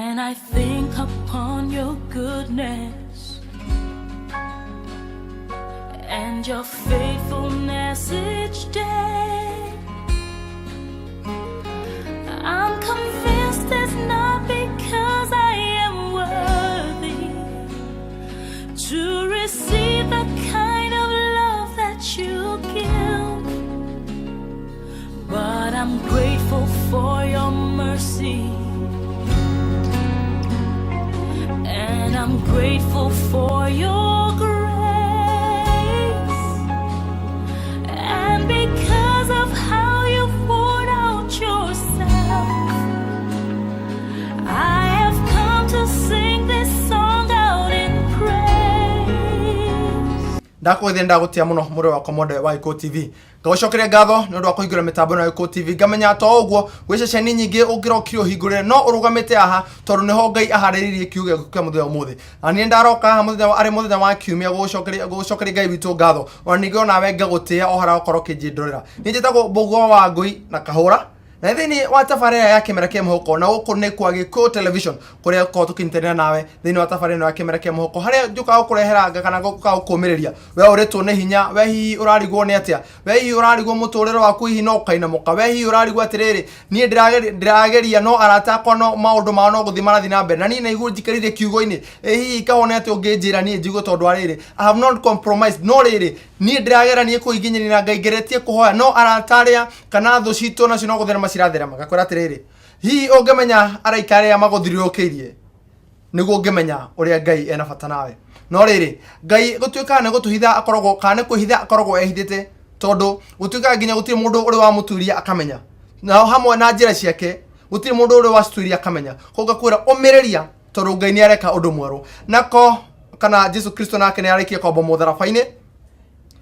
And I think upon your goodness and your faithfulness each day. I'm convinced it's not because I am worthy to receive the kind of love that you give, but I'm grateful for your mercy, and I'm grateful for your grace. And because of how you poured out yourself, I have come to sing this song out in praise. Ndakwithenda gutia muno muri wa komode wa Iko TV. Gacokeria ngatho ni undu wa kuhingura mitambo na Iko TV. Ngamenya to uguo wiceceni nyingi ungirokiro hingurire no urugamite aha tondu niho Ngai ahariririe kiuge kia muthenya umuthi. Na ni ndaroka muthenya ari muthenya wa kiumia gucokeria Ngai witu ngatho. Ona ningi nawe ngagutia o hara ukoro kinjindorera. Ni njitagwo Mbugua wa Ngui na Kahura. Na thini wa tafarira ya Kimera Kia Mwihoko na guku ni kwa Giko Television kuria ko tukinterera nawe thini wa tafarira ya Kimera Kia Mwihoko haria njuka gukurehera kana guka gukumiriria we uritwo ni hinya we hi urarigwo ni atia we hi urarigwo muturiro waku hi no kaina muka we hi urarigwo atiriri ni ndirageria no arata kono maundu ma no guthi marathi na mbere na ni naigu njikaririe kiugo-ini hi kahone ati unginjira ni njigo tondu ariri I have not compromised no riri ni ndiragera ni kuiginyirira Ngai ngeretie kuhoya no arataria kana thu citu na cino guthera macirathera gakwira atiriri hi ungemenya araikare ya maguthiriukirie niguo ungemenya uria Ngai ena bata nawe no riri Ngai gutuika ne gutuhitha akorogwo kana kuhitha akorogwo ehithite tondu gutuika nginya gutiri mundu uri wa muturia akamenya na hamwe na njira ciake gutiri mundu uri wa sturia akamenya koga kwira umiriria tondu Ngai ni areka undu mweru nako kana Jesu Kristo nake ni arikia kwa bomo tharafaini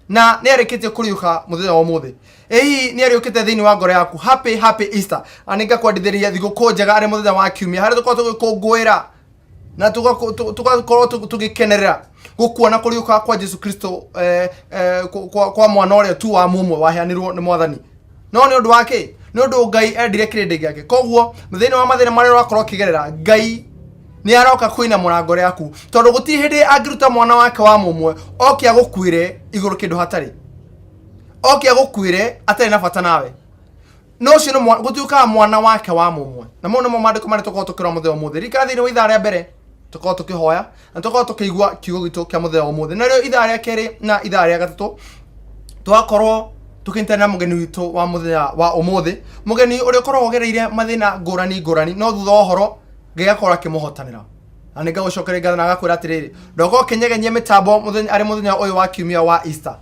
na ni areketie kuriuka muthenya wa muthi ehi ni ariukite thini wa ngoro yaku happy Easter aninga kwandithiria thiguku njega ari muthenya wa kiumia hari tukwa tugikungwira na tugakorwo tugikenerera gukuona kuriuka kwa Jesu Kristo kwa mwana uria tu wa mumwe waheanirwo ni Mwathani no ni undu wake ni undu Ngai endire kirindi giake koguo muthenya wa mathina maria wakorwo kigerera Ngai ni aroka kuina murango yaku tondu guti hindi angiruta mwana wake wa mumwe oki agukwire iguru kindu hatari oki agukwire atari na bata nawe no cino gutiuka mwana wake wa mumwe na muno mandiko mari tuko tukira muthenya umuthi rikathini ithaa ria mbere tuko tukihoya na tuko tukigwa kiugo gitu kia muthenya umuthi na rio ithaa ria keri na ithaa ria gatatu twakorwo tukintana mugeni witu wa muthenya wa umuthi mugeni uri korwo gereire mathina ngurani no thutha ohoro Ngai akora kimuhotanira na ninga gucokeria ngatho na gakwira atiriri ndogo kinyegenye mitambo muthenya ari muthenya uyu wa kiumia wa Easter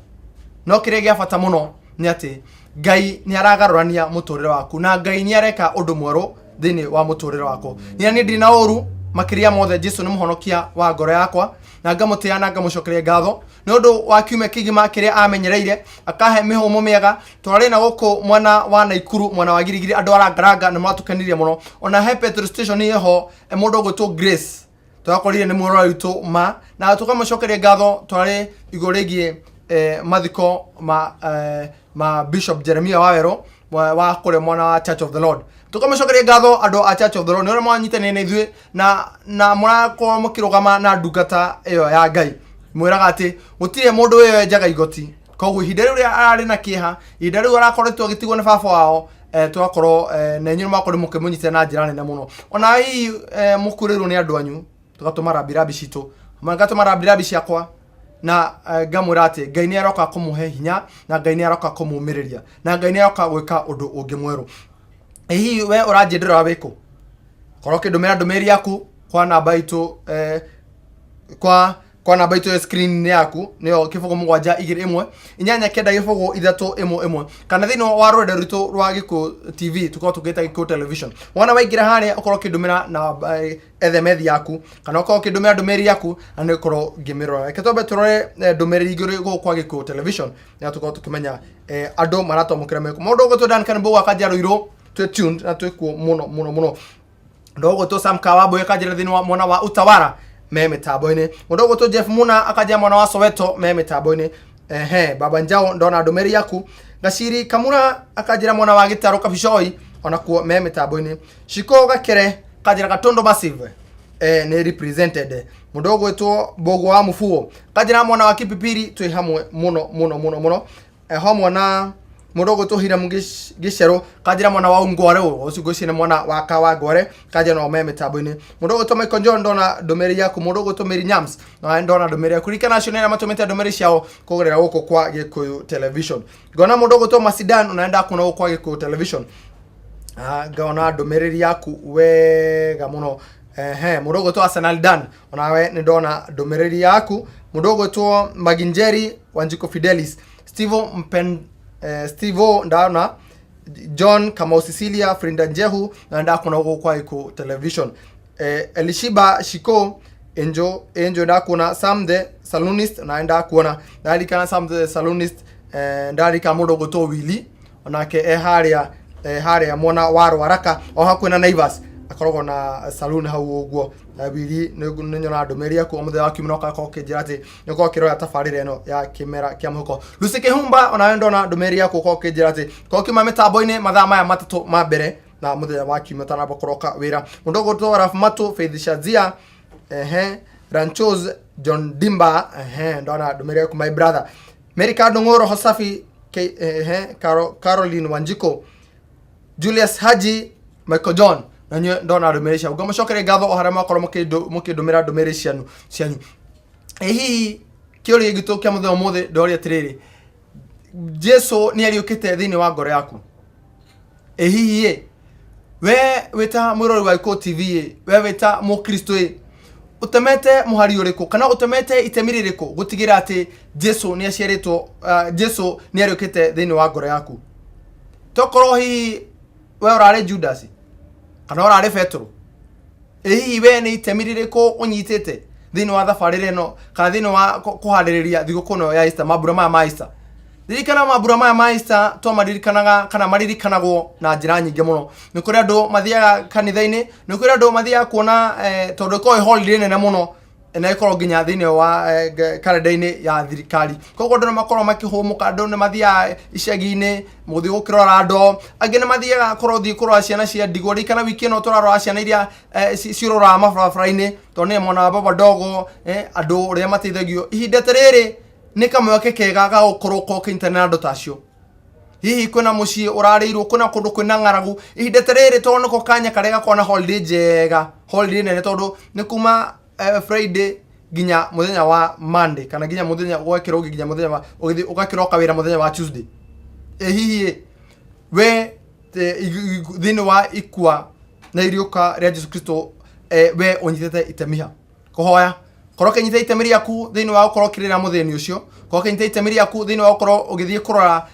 no kiria gia bata muno ni ati Ngai ni aragarurania muturire waku na Ngai ni areka undu mweru thini wa muturire wako ni ndina uru makiria mothe Jesu ni muhonokia wa ngoro yakwa na ngamutia na ngamucokeria ngatho ni undu wa kiumia kigima kiria amenyereire akahe mihumo miega twari na guku mwana wa Naikuru mwana wa Girigiri andu arangaranga na matukanirie muno ona he petrol station yeho mundu gwitwo Grace twakorire ni mworo witu ma na tukamucokeria ngatho twari igurigie mathiko ma Bishop Jeremiah Wawero wa kure mwana wa Church of the Lord tukamucokeria ngatho andu a Church of the Lord ni mwanyitane na ithuĩ na murakorwo mukirugama na ndungata iyo ya Ngai mwiraga ati gutire mundu we njaga igoti koguo ihinda riu arari na kiha ihinda riu arakoretwo agitigwo ni baba wao twakorwo na inyuĩ makorwo mukimunyita na njira nene muno ona hii mukurirwo ni andu anyu tugatuma rabirabi citu magatuma rabirabi ciakwa na ngamwira ati Ngai ni aroka kumuhe hinya na Ngai ni aroka kumumiriria na Ngai ni aroka gwika undu ungi mweru ehi we uranjendera wa wiko korwo kindumira ndumiri yaku kwa namba itu kwa namba itu ya screen yaku niyo kifungo 721 inyanya kenda gifungo 311 kana thino wa rwenda ruto rwa Giko TV tukao tugeta Giko Television wana waigira haria ukorwo kindumira na SMS yaku kana ukorwo kindumira ndumiri yaku ane ukorwo ngimirora reke tobe turore ndumiri iguru go kwa Giko Television ya tukao tukimenya andu maratomukira meko mundu gutwo Dan Kanbo akaja ruiro twe tuned na twekuo muno ndogo to Sam Kawabo yakajira thini wa mwana wa Utawara meme taboine ndogo to Jeff Muna akaja mwana wa Soweto meme taboine baba njao ndona ndumeri yaku Gashiri Kamura akajira mwana wa Gitaro Kabishoi onakuo meme taboine Shiko Gakere kajira Gatondo Massive ni represented mudogo to bogo wa mufuo kajira mwana wa Kipipiri twi hamwe muno hamwe na mudogo to hira mugishero kajira mwana wa Ngore usigocine mwana wa Kawa Ngore kajira no meme tabone mudogo to Michael John ndona domeri yaku mudogo to Mary Nyams na ndona domeri yaku rika national na matomete domeri ciao kugorera huko kwa Gikuyu television gona mudogo to Masidan unaenda kuna huko kwa Gikuyu television gona domeri yaku wega muno mudogo to Arsenal Dan onawe ni ndona domeri yaku mudogo to Maginjeri Wanjiko Fidelis Steve ndana John Kamau Cecilia Frinda Njehu na ndako na huko kwa iko television Elishiba Shiko Enjo nda kuna Sam the Salonist na nda kuona ndalika Sam the Salonist ndalika mudogo to Willy onake haria mona waro waraka o hakwena Naivas akorogo na saloon hau uguo Willy nyona ndomeria ko omuthe wa kimenoka ko kijirate niko kiro ya tafarire no ya kimera kia mwihoko Lusike Humba ona ndona ndomeria ko kijirate ko kima metaboine mathaa maya matatu mabere na muthe wa kimetana bokoroka wira mundogo to Raf Matu Faith Shazia Ranchos John Dimba ndona ndomeria ko my brother Merika Dongoro Hosafi Caroline Wanjiko Julius Haji Michael John nanyo ndona domeresha ugomo shokere gatho oharama koro mukidomera domeresha cianyu ehi kiori gito kia muthe omuthe ndori atiriri Jesu ni ariukite thini wa ngoro yaku ehi we weta murori wa Iko TV we weta mukristo utemete muhari uriko kana utemete itemiririko gutigira ati Jesu ni aciaritwo Jesu ni ariukite thini wa ngoro yaku tokoro hi we urare Judas kana orare Petro ehi we ni itemiririko unyitete thini wa thafarire no kana thini wa kuhaririria thigukuno ya Easter mabura ma Easter dirikana mabura ma Easter to maririkanaga kana maririkanagwo na njira nyingi muno ni kuri andu mathiaga kanitha-ini ni kuri andu mathiaga kuona tondu ko holiday nene muno na ikoro ginya thini wa kalenda-ini ya thirikari koguo andu makoro makihumuka andu ni mathia icagi-ini muthi gukirora andu angi ni mathiaga korothi kurora ciana cia ndigori kana wiki no turarora ciana iria cirora mabarabara-ini tondu ni mwana wa baba dogo andu uria mateithagio ihinda tariri ni kamweke kega ga gukorwo ko kintana andu tacio hihi kuna mucii urarirwo kuna kundu kwina ngaragu ihinda tariri tondu niko kanya karega kona holiday njega holiday nene tondu ni kuma Friday ginya muthenya wa Monday kana ginya muthenya gwekero ginya muthenya wa ugakiro kawira muthenya wa Tuesday hihi we thini wa ikwa na iriuka ria Jesu Kristo we onyitete itemiha kuhoya koroke nyite itemiri yaku thini wa ukorokirira mutheni ucio koroke nyite itemiri yaku thini wa ukoro ugithie kurora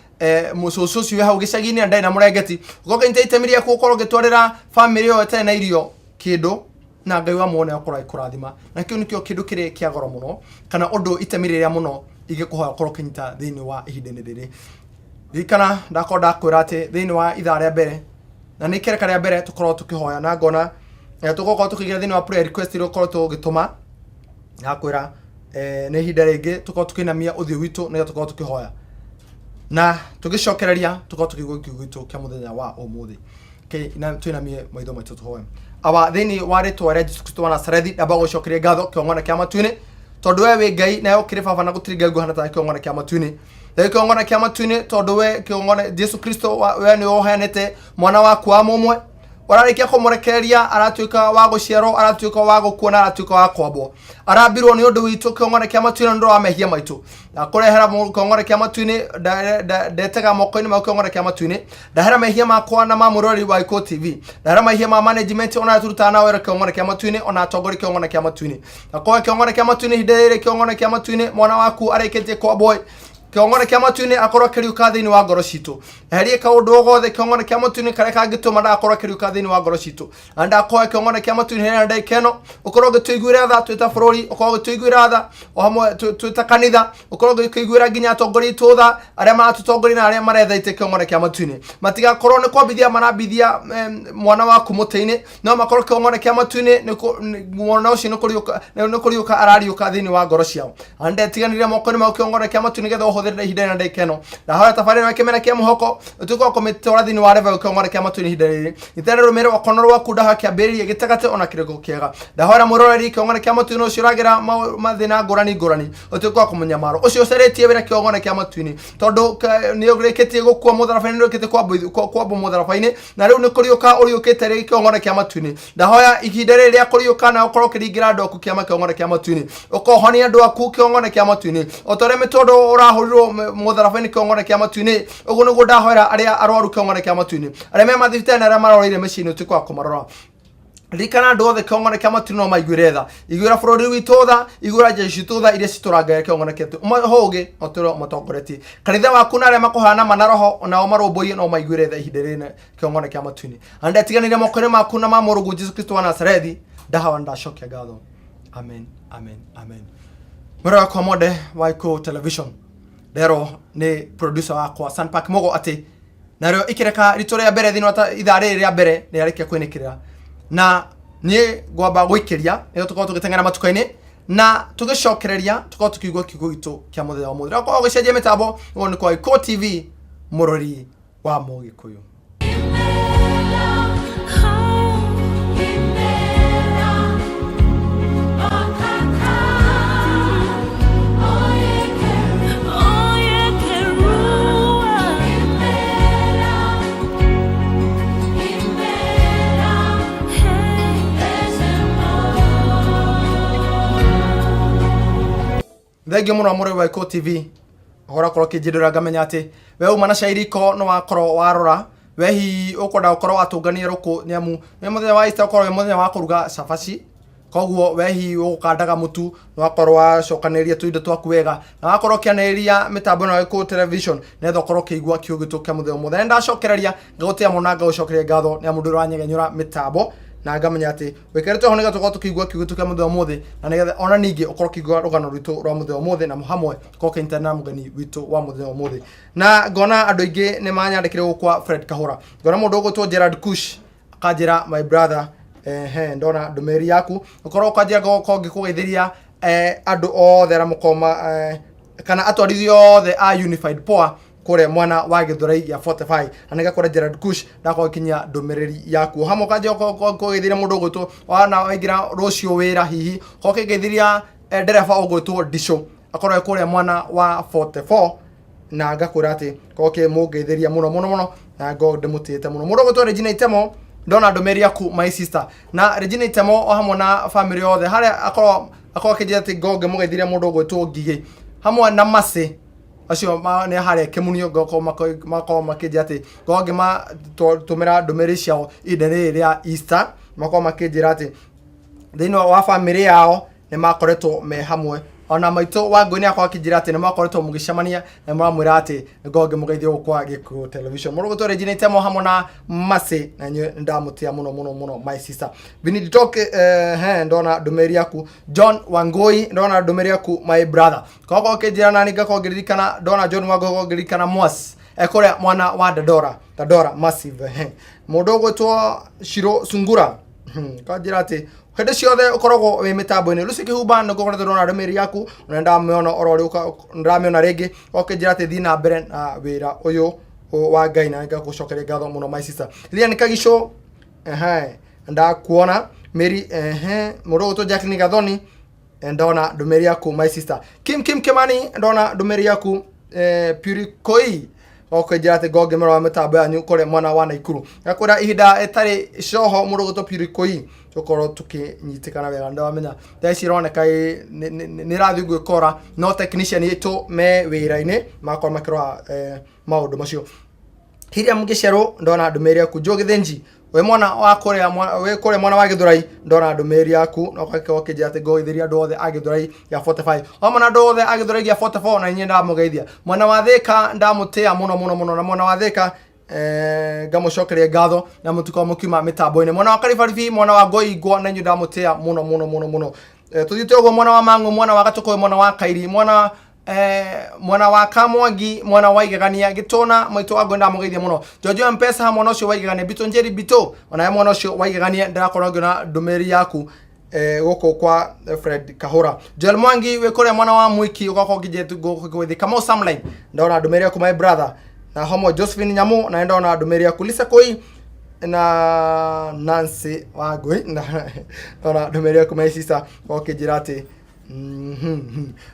musoso cio hau gicagi-ini ndai na murengeti koroke nyite itemiri yaku ukoro gitwarira family yo tena irio kindu na Ngai wa muone akora ikurathima na kio nikio kindu kire kia goro muno kana undu itemiriria muno igikuhoya koroke nyita thini wa ihindeni riri rikana ndakonda kwira ati thini wa ithaa ria mbere na ni kereka ria mbere tukorwo tukihoya na ngona tugokorwo tukigira thini wa prayer request ro korwo tugituma nakwira ni ihinda ringi tukorwo tukinamia uthio witu na tukorwo tukihoya na tugicokereria tukorwo tukigwa kiugo gitu kia muthenya wa umuthi na twinamie maitho maitu tuhoye awa thini wa ritwa ria Jesu Kristo wa Nazarethi ndamba gucokeria ngatho kiong'ona kia matu-ini tondu we wi Ngai na ukiri baba na gutiri Ngai guhana ta kiong'ona kia matu-ini kiong'ona kia matu-ini tondu we kiong'ona Jesu Kristo we ni ohanete mwana waku wa mumwe wararikia kumurekereria aratuika wa guciarwo aratuika wa gukuona aratuika wa kwambwo arambirwo ni undu witu kiong'ona kia matu-ini ndo wa mehia maitu na kurehera kiong'ona kia matu-ini ndetega moko-ini ma kiong'ona kia matu-ini ndahera mehia makwa na ma murori wa Iko TV ndahera mehia ma management ona turuta na wera kiong'ona kia matu-ini ona atongori kiong'ona kia matu-ini na kwa kiong'ona kia matu-ini hindere kiong'ona kia matu-ini mwana waku areketie kwambwo kiong'ona kia matu-ini akorwo kiriuka thini wa ngoro citu eherie kaundu gothe kiong'ona kia matu-ini kare kangituma ndakorwo kiriuka thini wa ngoro citu anda kwa kiong'ona kia matu-ini hena ndaikeno ukorwo gituiguira tha twita bururi ukorwo gituiguira tha o hamwe twita kanitha ukorwo gituiguira ginya atongori tutha aria maratutongori na aria marethaite kiong'ona kia matu-ini matigakorwo ni kwambithia marambithia mwana waku muti-ini no makorwo kiong'ona kia matu-ini mwana ucio ni kuriuka arariuka thini wa ngoro ciao ande tiganire moko-ini ma kiong'ona kia matu-ini getha mothe ihinda na ndekeno ndahoya tabarĩra Kimera Kia Mwihoko tuko komitora thini wa level kongore kia matuni ihinda rĩrĩ itare rumero okonoro wa kudaha kĩambĩrĩria gĩtagate ona kĩrego kĩega ndahoya mũroreri kongore kia matuni ũcio ũragira mathina ngũrani tuko kumunyamaro ũcio ũceretie wĩra kongore kia matuni tondu nĩ ũrĩkĩtie gũkua mũtharabaini nĩ ũrĩkĩtie kwamba mũtharabaini na rĩu nĩ kũriũka ũriũkĩte rĩ kongore kia matuni ndahoya ihinda rĩrĩ rĩa kũriũka na ũkorwo kĩringĩra andũ aku kĩa kongore kia matuni ũkohonia andũ aku kongore kia matuni otore mĩtũndũ ũrahũrirwo mũtharabaini kongore kia matuni ũguo nĩguo ndahoera arĩa arwaru kongore kia matuni arĩa me mathibitarĩ na arĩa maroreire mĩciĩ-inĩ ũtukũ wa kũmarora rikana andũ othe kongore kia matuni no maiguĩre tha iguĩra bũrũri witũ tha iguĩra jeshi citũ tha iria citũrangaire kongore kia hoge otoro matongoretie kanitha waku na arĩa makuhana mana roho nao marũmbũiye no maiguĩre tha ihinda rĩrĩ kongore kia matuni ande tiganire moko-inĩ maku na ma mũrungu Jesu Kristo wa Nazarethi ndahawa ndacokia ngatho amen amen amen mwĩra wakwa mode wa Iko television ndero nĩ producer wakwa Sunpark Mogo ati narĩo ikireka ritũ rĩa mbere thĩinĩ wa ithaa rĩrĩ rĩa mbere nĩ arĩkia kwĩnĩkĩrĩra na niĩ ngwamba gwĩkĩria nĩguo tũkorwo tũgĩteng'era matuka-inĩ na tũgĩcokereria tũkorwo tũkĩigua kiugo gitũ kĩa mũthenya wa mũthenya ũkorwo ũgĩcenjia mĩtambo ũguo nĩ kwa Iko TV mũrori wa Mũgĩkũyũ. Thengio mũno mũrori wa Iko TV hora korwo kĩnjĩndũra ngamenya atĩ we uma na cairiko no wakorwo warora we hihi ũkwenda gũkorwo watũngania rũkũ nĩamu nĩ mũthenya wa Easter ũkorwo wĩ mũthenya wa kũruga cabaci koguo we hihi ũgũkandaga mũtu no wakorwo wacokanĩrĩria tũindo twaku wega na wakorwo ũkĩanĩrĩria mĩtambo ĩno ya Iko television nĩgetha ũkorwo ũkĩigua kiugo gitũ kĩa mũthenya mũthenya ndacokereria ngagũtĩa mũno na ngagũcokeria ngatho nĩamu ndũrĩ wanyegenyũra mĩtambo na ngamenya ati wĩkĩrĩtwo ho nĩgetha tũkorwo tũkĩigua kiugo gitũ kĩa mũthenya mũthĩ na nĩgetha ona ningĩ ũkorwo ũkĩigua rũgano rwitũ rwa mũthenya mũthĩ na hamwe tũkorwo kĩnyitana na mũgeni witũ wa mũthenya mũthĩ na ngona andũ aingĩ nĩ manyandĩkire gũkwa Fred Kahũra ngona mũndũ ũgwĩtwo Gerald Kush akanjĩra my brother ndona ndũmĩrĩri yaku ũkorwo ũkanjĩra gũkorwo ngĩkũgeithĩria andũ othe arĩa mũkoma kana atwarithia othe a Unified Power kore mwana wa Gĩthũrai ya 45 anega kore Gerald Kush ndakwa kinya ndũmĩrĩri yaku hamwe kanje kũgeithĩria mũndũ ũgwĩtwo wana waingĩra rũciũ wĩra hihi ũkĩgeithĩria ndereba ũgwĩtwo Disho akorwo kore mwana wa 44 na ngakwĩra atĩ koke mũgeithĩria mũno na ngo ndĩmũtĩte mũno mũndũ ũgwĩtwo Regina Itemo ndona ndũmĩrĩri yaku my sister na Regina Itemo o hamwe na family yothe harĩa akorwo kĩnjĩra atĩ ngo ngĩmũgeithĩria mũndũ ũgwĩtwo Ngigĩ hamwe na Masĩ acio nĩ harĩa kĩmunio ngoko makorwo makĩnjĩra atĩ ngo ngĩmatũmĩra ndũmĩrĩri ciao ihinda rĩrĩ rĩa Easter makorwo makĩnjĩra atĩ thĩinĩ wa family yao nĩ makoretwo me hamwe ona maitũ wa ngũi nĩ akorwo akĩnjĩra atĩ nĩ makoretwo mũgĩcemania na mũramwĩra atĩ ngo ngĩmũgeithia gũkwa Iko television mũndũ ũgwĩtwo Regina Itemo hamwe na Masĩ na niĩ ndamũtĩa mũno my sister Vinny Talk ndona ndũmĩrĩri yaku John Wangui ndona ndũmĩrĩri yaku my brother koguo ũkĩnjĩra nani ngakorwo ngĩririkana ndona John Wangui ngĩririkana Mwas ekũrĩa mwana wa Dadora massive mũndũ ũgwĩtwo Shiro Sungura kanjĩra atĩ hĩndĩ ciothe ũkoragwo wĩ mĩtambo-inĩ Lucy Kĩhumba nĩ ngoretwo ndona ndũmĩrĩri yaku na ndamĩona ndĩramĩona rĩngĩ ũkĩnjĩra atĩ thiĩ na mbere na wĩra ũyũ wa Ngai na ngagũcokeria ngatho mũno my sister Lilian Kagisho ndakuona Mary mũndũ ũgwĩtwo Jacqueline Gathoni ndona ndũmĩrĩri yaku my sister Kim Kimani ndona ndũmĩrĩri yaku Purikoi okĩnjĩra atĩ ngo ngĩmĩrora mĩtambo yanyu kũrĩa mwana wa Naikuru ngakwĩra ihinda ĩtarĩ coho mũndũ ũgwĩtwo Purikoi tũkorwo tũkĩnyitĩkana wega ndamenya thaici ironeka nĩ rathiĩ gwĩkora no technician aitũ me wĩra-inĩ makorwo makĩrora maũndũ macio Hiriam Gĩcerũ ndona ndũmĩrĩri yaku Joe Gĩthĩnji we mwana wa kũrĩa mwana wa Gĩthũrai ndona ndũmĩrĩri yaku no ũkĩnjĩra atĩ ngogeithĩria andũ othe a Gĩthũrai ya 45 o mwana andũ othe a Gĩthũrai ya 44 na niĩ ndamũgeithia mwana wa Thĩka ndamũtĩa mũno na mwana wa Thĩka ngamucokeria ngatho na mutuko mukiuma mitambo-ini mwana wa Karibaribi mwana wa Ngoingwo na nyu ndamutia muno tuthiite uguo mwana wa Mang'u mwana wa Gatuko mwana wa Kairi mwana wa Kamwangi mwana wa Igegania Gitona mwitu wa Gonda mugeithia muno Jojo Mpesa mwana ucio wa Igegania Bito Njeri Bito ona mwana ucio wa Igegania ndirakorwo ngiona ndumeri yaku goko kwa Fred Kahura Joel Mwangi we kore mwana wa mwiki ugako gijetu gwithi kama Samline ndona ndumeria ku my brother na homo Josephine Nyamu na ndona ndumeria ku Lisa Koi na Nancy Wagwe ndona ndumeria ku my sister okijirate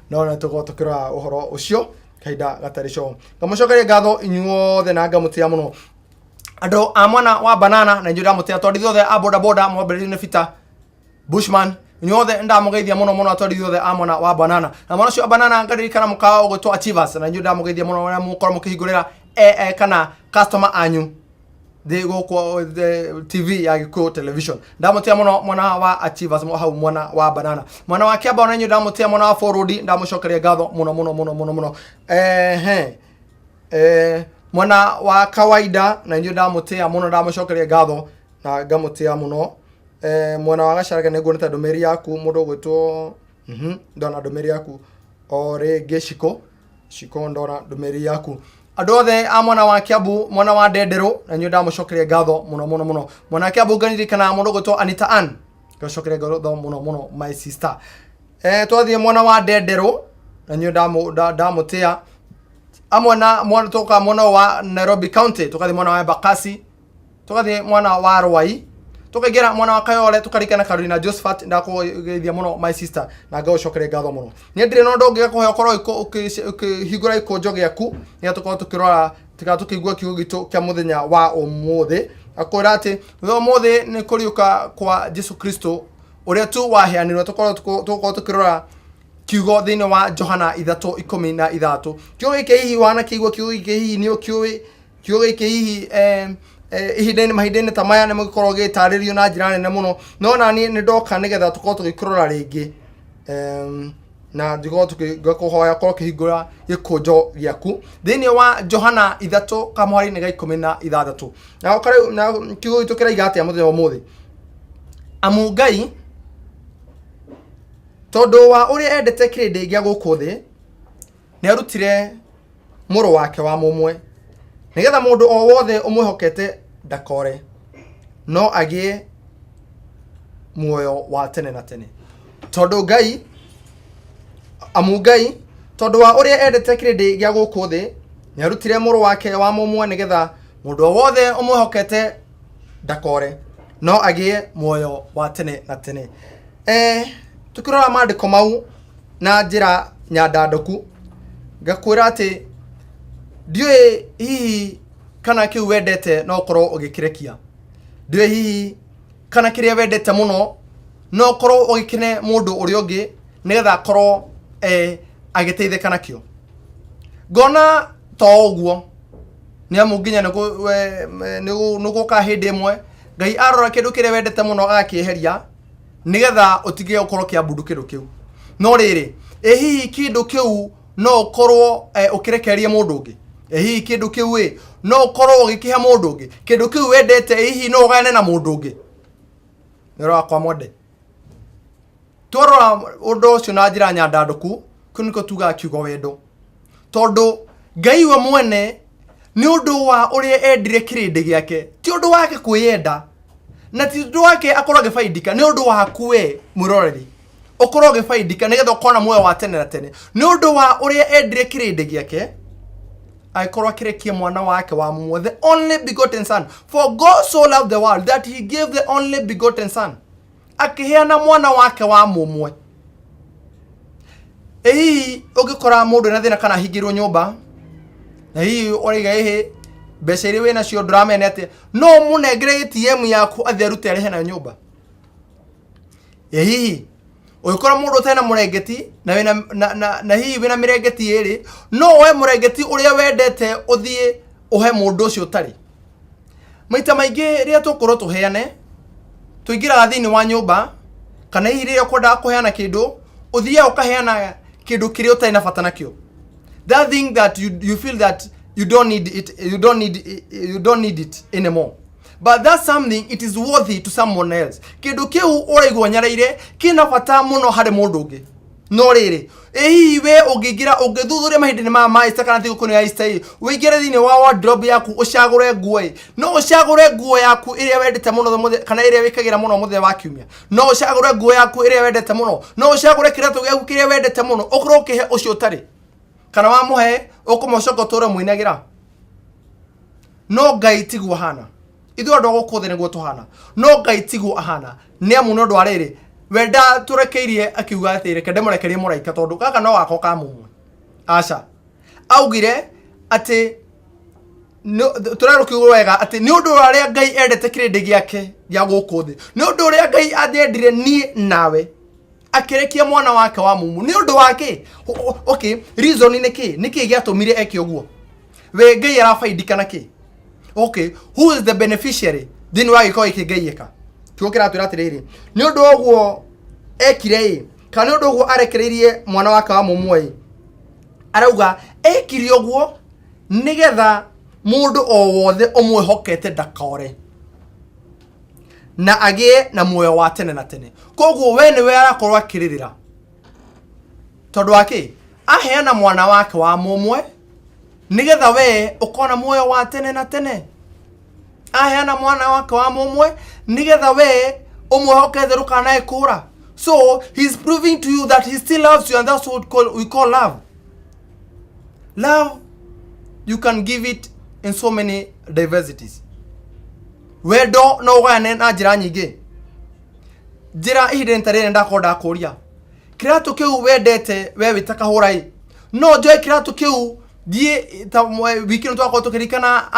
ndona tukira uhoro ucio kaida gatarisho ngamucokeria ngatho inyuothe na ngamutia muno ando amwana wa banana na njura mutia tondithio othe a boda boda mwambiriri ne fita Bushman inyuothe ndamugeithia muno atondithio othe amwana wa banana na mwana cio banana ngaririkana mukao gwitwo Achievers na njura ndamugeithia muno na mukora mukihingurira kana customer anyu de goko TV ya Gikuyu television ndamutia muno mwana wa Achievers hau mwana wa banana mwana wa Kiamba na njura ndamutia mwana wa Forodi ndamucokeria ngatho muno mwana wa kawaida na njura ndamutia muno ndamucokeria ngatho na ngamutia muno mwana wa Gacaraga neguo nita ndomeri yaku mundu gwitwo ndona ndomeri yaku ore geshiko ndona ndomeri yaku andu othe a mwana wa Kiambu mwana wa Ndendero na nyunda mucokeria ngatho muno mwana wa Kiambu nganirikana mundu gwitwo Anita Ann ngacokeria ngatho muno my sister twathie mwana wa Ndendero na nyunda ndamutia amwana mwana toka mwana wa Nairobi County tukathie mwana wa Bakasi tukathie mwana wa Rwai tukagera mwana wa Kayole tukarikana Carolina Josephat ndakugeithia muno my sister na ngacokeria ngatho muno ni ndire no ndonge gakuhe okoro ukihigura ikonjo giaku ni tukao tukirora tukigua kiugo gitu kia muthenya wa umuthi akwira ati we umuthi ni kuriuka kwa Jesu Kristo uria tu waheanirwo tukao tukirora kiugo thini wa Johana 3:13 kiugo giki hihi wana kiugo kiugo giki hihi ni kiugo giki hihi ihideni tamaya ne mugikoro gitaririo na njira nene muno no na ni ndoka nigetha tukao tugikorora ringi na ndigo tukigakuhoya korwo kihingura gikunjo giaku thini wa Johana 3:16 na ukare na kiugo itu kiraiga atia muthenya umuthi amu Ngai tondu wa uria endete kirindi gia guku thi ni arutire muru wake wa mumwe nigetha mundu o wothe umwihokete ndakore no agie muoyo wa tene na tene tondu Ngai amu Ngai tondu wa uria endete kirindi gia guku thi ni arutire muru wake wa mumwe nigetha mundu o wothe umwihokete ndakore no agie muoyo wa tene na tene tukirora maandiko mau na njira nyandandoku ngakwira ati ndiwe hihi kana kiu wendete no korwo ugikirekia ndiwe hihi kana kiria wendete muno no korwo ugikine mundu uri ungi nigetha korwo agiteithika nakio ngona to uguo ni amu nginya nugo ka hindi imwe Ngai arora kindu kiria wendete muno agakieheria nigetha utige ukorwo kiabundu kindu kiu no riri hihi kindu kiu no korwo ukirekeria mundu ungi hihi kindu kiu no korwo ugikiha mundu ungi kindu kiu wendete hihi no ugane na mundu ungi niro kwa mode toro undu ucio na njira nyandanduku kuniko tuga kiugo wendo tondu Ngai we mwene ni undu wa uria endire kirindi giake ti undu wake kwiyenda na ti undu wake akorwo gifaidika ni undu waku we muroreri ukorwo gifaidika nigetha ukona muoyo wa tene na tene ni undu wa uria endire kirindi giake aikorwo kirekie mwana wake wa mumwe the only begotten son for God so loved the world that he gave the only begotten son akiheana mwana wake wa mumwe hihi ugikora mundu na thina kana hingirwo nyumba na hihi origa mbeca iria wina cio nduramenete no munengere ATM yaku atherute arehe na nyumba hihi uyikora mundu utena murengeti na wina na hihi wina mirengeti iri no we murengeti uria wendete uthie uhe mundu ucio tari maita maingi ria tukorwo tuheane tuingira thini wa nyumba kana hihi ria kwenda kuheana kindu uthia ukaheana kindu kiria utaina bata nakio that thing that you feel that you don't need it anymore but that's something it is worthy to someone else kindu kiu uraigwa nyaraire kina bata muno hari mundu ungi no riri we ugigira ugithuthuria mahindi ma Easter kana thigũkũ ya Easter wĩingĩre thĩinĩ wa wardrobe yaku ũcagũre nguo no ũcagũre nguo yaku ĩrĩa wendete mũno kana ĩrĩa wĩkagĩra mũno mũthenya wa kiumia no ũcagũre nguo yaku ĩrĩa wendete mũno no ũcagũre kĩratũ gĩaku kĩrĩa wendete mũno ũkorwo ũkĩhe ũcio ũtarĩ kana wamũhe ũkũmũcoka ũtũũre mũinagĩra no Ngai tiguo hana ithuĩ andũ gũkũ thĩ nĩguo tũhana no Ngai tiguo ahana nĩ amu nĩ ũndũ wa rĩrĩ wenda tũrekeirie akiuga atĩ reke ndĩmũrekerie mũraika tondũ kaka no wako ka mũmwe aca augire atĩ tũrerũkiuga wega atĩ nĩ ũndũ ũrĩa Ngai endete kĩrĩndĩ gĩake gĩa gũkũ thĩ nĩ ũndũ ũrĩa Ngai athĩendire niĩ nawe akĩrekia mwana wake wa mumu nĩ ũndũ wake okay reason nĩkĩ gĩatũmire eke ũguo we Ngai arafaidika nakĩ okay who is the beneficiary thĩinĩ wa gĩko gĩkĩ Ngai eka tuokera twĩra atĩrĩrĩ nĩ ũndũ ũguo ekire kana nĩ ũndũ ũguo arekereirie mwana wake wa mumu arauga ekire ũguo nĩgetha mũndũ o wothe ũmwĩhokete ndakore na agĩe na muoyo wa tene na tene koguo we nĩwe arakorwo akĩrĩrĩra tondũ wake aheana mwana wake wa mũmwe nĩgetha we ũkona muoyo wa tene na tene aheana mwana wake wa mũmwe nĩgetha we ũmwĩhokete ndũkanae kũra so he's proving to you that he still loves you and that's what we call love. Love, you can give it in so many diversities. Wendo no ugane na njira nyingi. Njira ihinda ntarire ndakonda kuria. Kiratu kiu wendete we witaka hurai. No joy kiratu kiu die ta wikino twako tukirikana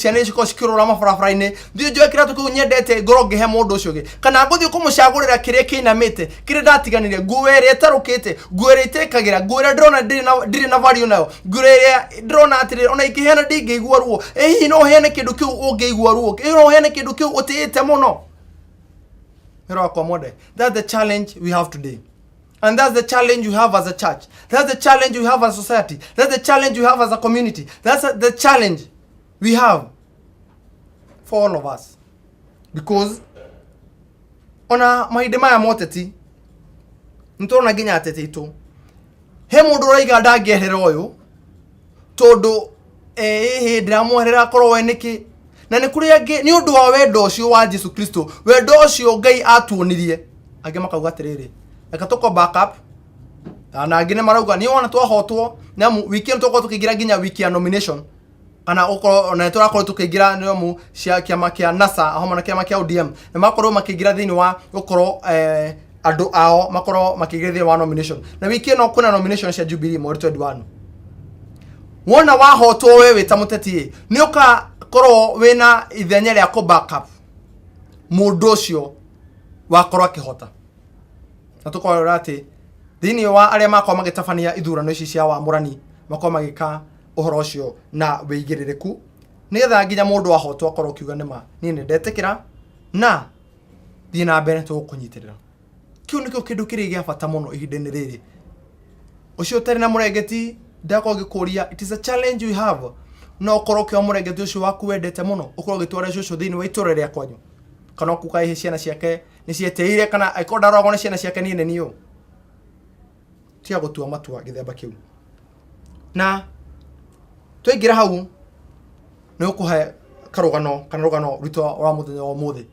ciana ciko cikirora mabarabara-inĩ thio joy kiratu kiu nyendete ngoro ngihe mundu ucio gi kana nguthi kumucagurira kiria kinamite kire ndatiganire nguo ĩrĩa ĩtarũkĩte nguo ĩrĩa itekagira nguo ĩrĩa ndĩrona ndĩrĩ na value nayo nguo ĩrĩa ndĩrona atĩrĩ ona ingĩheana ndingĩigua ruo hihi no heane kĩndũ kĩu ũngĩigua ruo no heane kĩndũ kĩu ũtĩĩte mũno that's the challenge we have today. And that's the challenge you have as a church. That's the challenge you have as a society. That's the challenge you have as a community. That's the challenge we have for all of us. Because ona mahinda maya moteti nitona nginya atete itu he mundu raiga ndangĩehera ũyũ tondu ndĩramweherera korwo we nĩkĩ na nĩ kũrĩ angĩ nĩ ũndũ wa wendo ũcio wa Jesu Kristo wendo ũcio Ngai atuonirie angĩ makauga atĩrĩrĩ eka toko backup na ngine marauga ni wona twahotwo nyamu weekend toko tukigira ginya wiki ya nomination kana uko na turakorwo tukigira nyamu cia kiama kia NASA aho na kiama kia ODM na makorwo makigira thini wa ukorwo andu ao makorwo makigira thini wa nomination na wiki no kuna nomination cia Jubilee mweri 21 wona wahotwo wewe ta muteti ni uka korwo wina ithenya ria ko backup mundu ucio wakorwo akihota na tukorora ati thini wa aria makwa magitabania ithurano ici cia wa murani makwa magika uhoro ucio na weigirireku nigetha nginya mundu ahotwo akorwo kiuga nima ni ndetekira na thina mbere tukunyitirira kiu nikio kindu kiri gia bata muno ihinda-ini riri ucio tari na murengeti ndako gikuria it is a challenge we have no korwo kio murengeti ucio waku wendete muno ukorwo gitwara ucio thini wa itura ria kwanyu kana kukai ciana ciake ni cieteire kana aikonda rogo ni ciana ciake ni neniyo tia gutua matua githemba kiu na twingira hau ni ukuhe karugano kana rugano rito wa muthenya wa muthi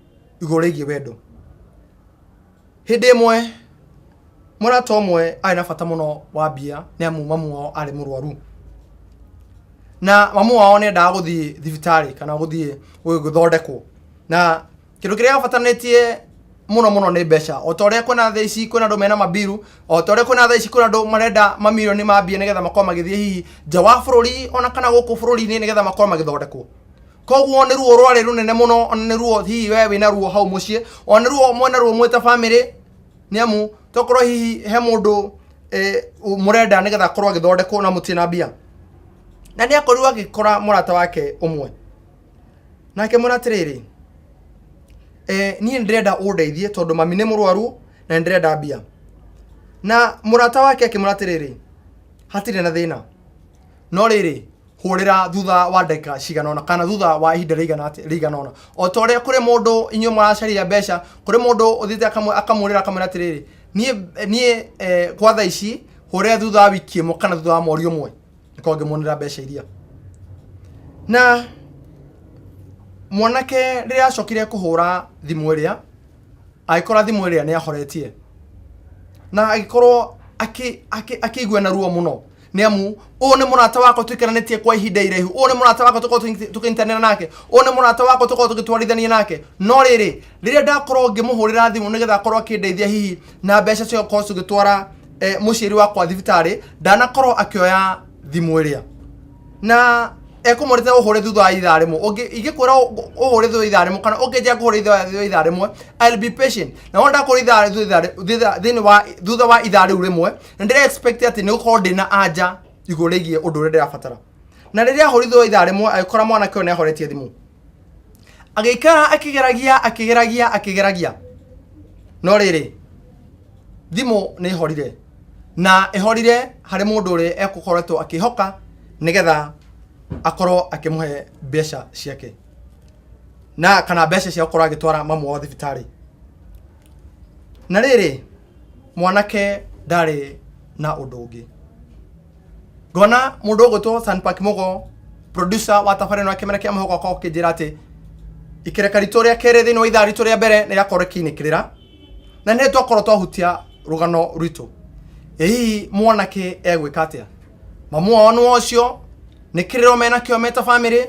igore igi wendo hindi imwe murato mwe ai na bata muno wa bia ni amu mamu wao ari murwaru na mamu wao ni nda guthie thibitari kana guthie guthondekwo na kindu kiria batanetie muno ni mbeca o tore kuna thaa ici kuna andu mena mabiru o tore kuna thaa ici kuna andu marenda mamilioni ma mbia nigetha makoma magithie hihi nja wa bururi ona kana guku bururi-ini nigetha makoma magithondekwo koguo ni ruo rwari runene muno ni ruo hihi we wina ruo hau mucie o ni ruo mwena ruo mweta family ni amu tokorwo hihi he mundu murenda nigetha korwo agithondekwo na mutina mbia na ni akorirwo agikora murata wake umwe nake muratiriri ni ndrenda undeithie tondu mami ni murwaru na ndrenda mbia na murata wake akimuratiriri hatire na thina no riri hurira thutha wa ndeka ciganona kana thutha wa ihinda riganona o tore kuri mundu inyo maracaria mbeca kuri mundu uthite akamurira akamuratiriri nie kwa tha ici hore thutha wa wiki ĩmwe kana thutha wa mweri ũmwe nĩko ngĩmuonera mbeca iria. Na mwanake rĩrĩa acokire kũhũra thimũ ĩrĩa agĩkora thimũ ĩrĩa nĩ ahoretie na agĩkorwo akĩigua na ruo mũno nĩamu ũũ nĩ mũrata wakwa tũikaranĩtie kwa ihinda iraihu, ũũ nĩ mũrata wakwa tũkorwo tũkĩnyitanĩra nake, ũũ nĩ mũrata wakwa tũkorwo tũgĩtwarithania nake. No rĩrĩa ndakorwo ngĩmũhũrĩra thimũ nĩgetha akorwo akĩndeithia hihi na mbeca cia gũkorwo tũgĩtwara mũciari wakwa thibitarĩ, ndanakorwo akĩoya thimũ ĩrĩa na ekumurite uhore thutha wa ithaa rĩmwe. Ingĩkwĩra uhore thutha wa ithaa rĩmwe kana ũngĩnjia kũhũra thutha wa ithaa rĩmwe, I'll be patient. Na wonda kũhũra thutha wa ithaa rĩu rĩmwe, na ndĩre expect atĩ nĩ gũkorwo ndĩna anja igũrũ rĩgiĩ ũndũ ũrĩa ndĩrabatara. Na rĩrĩa ahũri thutha wa ithaa rĩmwe agĩkora mwanake ũyũ nĩ ahoretie thimũ, agĩikara akĩgeragia no rĩrĩ thimũ nĩ ihorire, na ihorire harĩ mũndũ ũrĩa egũkoretwo akĩhoka nĩgetha akorwo akĩmũhe mbeca ciake na kana mbeca cia gũkorwo agĩtwara mamu wa thibitarĩ. Na rĩrĩ mwanake ndarĩ na ũndũ ũngĩ. Ngona mũndũ ũgũtwo Sanpak Mogo, producer wa tabarĩra ya Kimera Kia Mwihoko, akorwo akĩnjĩra atĩ ikereka ritũ rĩa kerĩ thĩinĩ wa ithaa ritũ rĩa mbere nĩ rĩakorwo rĩkĩinĩkĩrĩra na nĩ twakorwo twahutia rũgano rwitũ. Hihi mwanake egwĩka atĩa? Mamu wao nĩ ũcio nĩ kĩrĩro mena kĩo meta family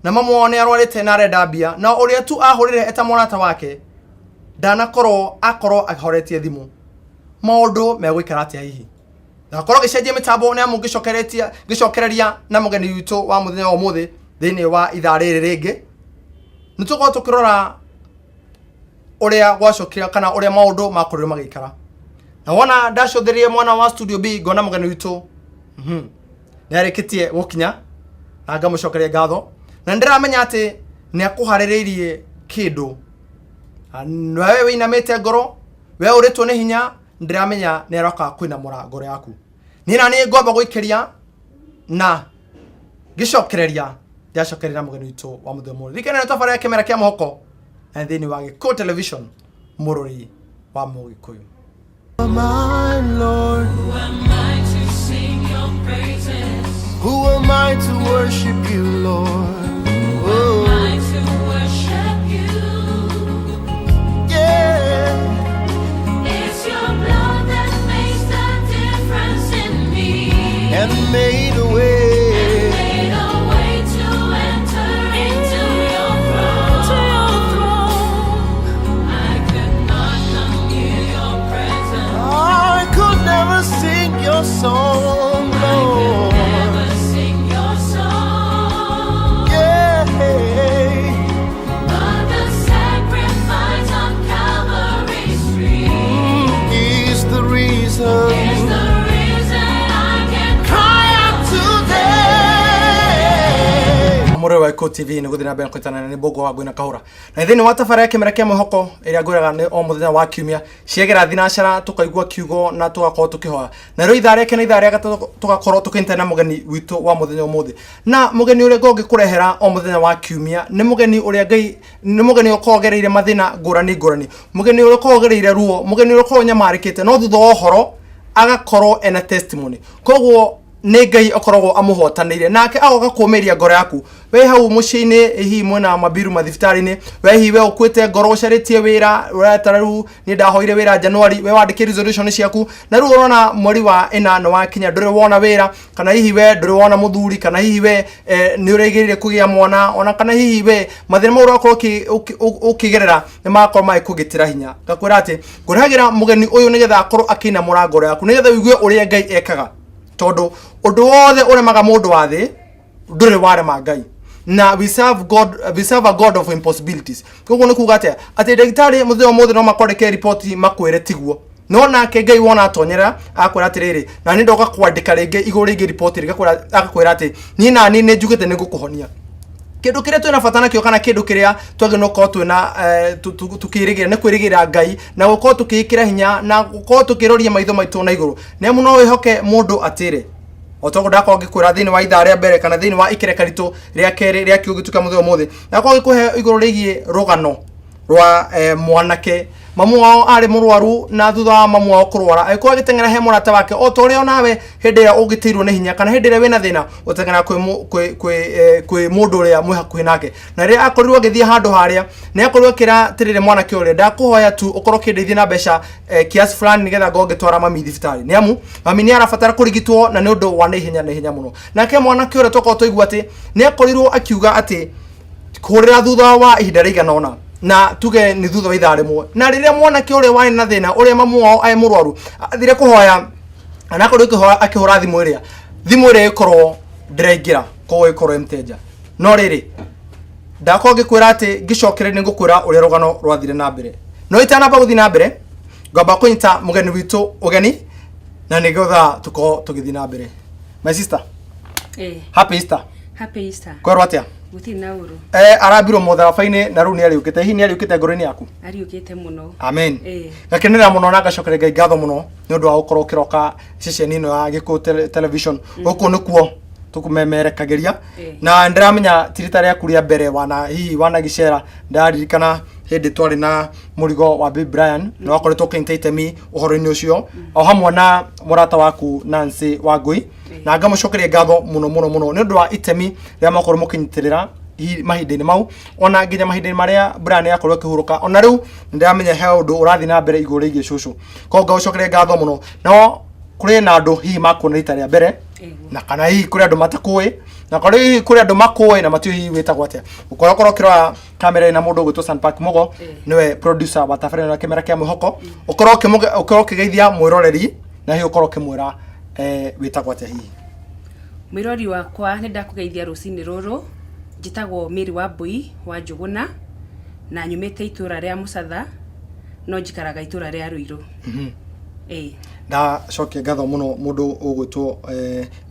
na mamu wao nĩ arwarĩte na arenda mbia, na ũrĩa tu ahũrĩre eta mũrata wake ndanakorwo ahoretie thimũ. Maũndũ megũikara atĩa hihi? Ndakorwo gĩcenjia mĩtambo nĩ amu ngĩcokereria na mũgeni witũ wa mũthenya wa ũmũthĩ thĩinĩ wa ithaa rĩrĩ rĩngĩ. Nĩ tũkorwo tũkĩrora ũrĩa gwacokire kana ũrĩa maũndũ makorire magĩikara. Na wona ndacũthĩrĩrie mwana wa studio B ngona mũgeni witũ nĩ arĩkĩtie gũkinya na ngamũcokeria ngatho, na ndĩramenya atĩ nĩ akũharĩrĩirie kĩndũ. Wewe wĩinamĩte ngoro, we ũrĩtwo nĩ hinya, ndĩramenya nĩ aroka kwĩnamũra ngoro yaku. Niĩ na niĩ ngwamba gũikĩria na ngĩcokereria ndacokereria mũgeni witũ wa mũthenya ũmũthĩ. Thikĩrĩria nĩ tabarĩra ya Kimera Kia Mwihoko na thĩinĩ wa Gĩkũyũ Television, mũrori wa Mũgĩkũyũ. My Lord, who am I to sing your praises? Who am I to worship you, Lord? Who am I to worship you? Yeah. It's your blood that makes the difference in me. And made a way. And made a way to enter into your throne. I could not come near your presence. I could never sing your song, Lord. Never sing your song. Yeah. But the sacrifice on Calvary's tree Is the reason. is the reason I can Cry out today. Mũrori wa Gĩkũyũ TV nĩ gũthiĩ na mbere kũnyitanĩra nĩ Mbũgũ wa Ngũi na Kahũra. Na thĩinĩ wa tabarĩra ya Kimera Kia Mwihoko ĩrĩa ngwĩraga nĩ o mũthenya wa kiumia ciagera thinacara tũkaigua kiugo na tũgakorwo tũkĩhoya. Na rĩu ithaa rĩake nĩ ithaa rĩa gatatũ tũgakorwo tũkĩnyitanĩra na mũgeni witũ wa mũthenya ũmũthĩ. Na mũgeni ũrĩa ngũkũrehera o mũthenya wa kiumia nĩ mũgeni ũrĩa nĩ mũgeni ũkoragwo gereire mathĩna ngũrani. Mũgeni ũrĩa ũkoragwo gereire ruo, mũgeni ũrĩa ũkoragwo nyamarĩkĩte no thutha wa ũhoro agakorwo ena testimony. Koguo nĩ Ngai akoragwo amũhotanĩire nake agoka kũũmĩria ngoro yaku. We hau mũciĩ-inĩ hihi mwena mabiru mathibitarĩ-inĩ, we hihi we ũkwĩte ngoro ũcarĩtie wĩra ũretara rĩu nĩ ndahoire wĩra January, we wandĩkĩ resolution ciaku na rĩu ũrona mweri wa ĩna nĩ wakinya ndũrĩ wona wĩra, kana hihi we ndũrĩ wona mũthuri, kana hihi we nĩ ũrĩgĩrĩire kũgĩa mwana, ona kana hihi we mathĩna mau ũrakorwo ũkĩgerera nĩ makorwo magĩkũgĩtĩra hinya. Ngakwĩra atĩ ngũrehagĩra mũgeni ũyũ nĩgetha akorwo akĩinamũra ngoro yaku, nĩgetha ũigue ũrĩa Ngai ekaga, tondũ ũndũ wothe ũremaga mũndũ wa thĩ ndũrĩ warema Ngai. Na we serve a God of impossibilities. Koguo nĩ kuuga atĩa atĩ ndagĩtarĩ mũthenya ũmũthĩ no makwandĩke riboti makwĩre tiguo, no nake Ngai wona atonyera akwĩra atĩrĩrĩ na nĩ ndoka kwandĩka rĩngĩ igũrũ rĩngĩ riboti agakwĩra atĩ niĩ na niĩ nĩ njugĩte nĩ ngũkũhonia. Kĩndũ kĩrĩa twĩna bata nakĩo kana kĩndũ kĩrĩa twagĩrĩirwo gũkorwo twĩna tukĩrĩgĩra nĩ kwĩrĩgĩra Ngai na gũkorwo tũkĩĩkĩra hinya na gũkorwo tũkĩroria maitho maitũ na igũrũ. Nĩ amu no wĩhoke mũndũ atĩrĩ o togo ndakorwo ngĩkwĩra thĩinĩ wa ithaa rĩa mbere kana thĩinĩ wa ikereka ritũ rĩa kerĩ rĩa kiugo gĩtuĩka mũthenya ũmũthĩ, ndakorwo ngĩkũhe igũrũ rĩgiĩ rũgano rwa mwanake mamu wao ari murwaru na thutha wa mamu wao kurwara aiko agitengera he murata wake o tore onawe hende ya ugitirwo ni hinya kana hende ya wina thina utengera kwi mundu ria mwi hakuhi nake na ria akorirwo agithie handu haria ni akorirwo kira tirire mwana kiore ndakuhoya tu ukorwo kindeithie na besha kiasi fulani nigetha ngogitwara mami thibitari ni amu mami ni arabatara kurigitwo na ni undu wa hinya muno nake mwana kiore toko toigua ati ni akorirwo akiuga ati kurira thutha wa ihinda rigana ona na tuge ni thutha wa ithaa rimwe na riria mwana kiore wari na thina uria mamu wao ai murwaru athire kuhoya ana akorirwo kihoya akihura thimu iria ikorwo ndiraingira ko ikorwo mteja no riri ndako ngikwira ati ngicokere ni ngukwira uria rugano rwathire na mbere no itanamba guthi na mbere ngamba kunyita mugeni witu ugeni na nigetha tuko tugithi na mbere my sister happy Easter kwerwo atia guti na uru arabiro mutharabaini na ru ni ariukite hi ni ariukite ngoro-ini yaku ariukite muno amen gakenera muno na gacokere ngai ngatho muno ni undu wa gukorwo kiroka ceceni ino ya Gikuyu television guku nikuo tukumemerekageria na ndiramenya tirita ria kuria mbere wana gicera ndaririkana hindi twari na murigo wa Bill Brian no akoretwo kintaitemi uhoro-ini ucio o hamwe na murata waku Nancy Wangui na ngamucokeria ngatho muno ni undu wa itemi ria makorwo mukinyitirira mahinda-ini mau ona nginya mahinda-ini maria Brian yakorwo kihuruka ona riu ndiramenya he undu urathi na mbere iguru rigi cucu ko ngacokeria ngatho muno no kuri na andu hihi makuona rita ria mbere na kana hihi kuri andu matakui na kuri andu makui na matio hihi witagwo atia ukorwo kirora kamera ina mundu gwitwo Sunpark Mogo niwe producer wa tabarĩra na Kimera Kia Mwihoko ukorwo kigeithia mwiroreri na hihi ukorwo kimwira witagwo atia hihi mwirori wakwa ni ndakugeithia rucini ruru njitagwo Miri wa Mbui wa Njuguna na nyumite itura ria Mucatha no njikaraga itura ria Ruiru da cokia ngatho muno mundu ugwitwo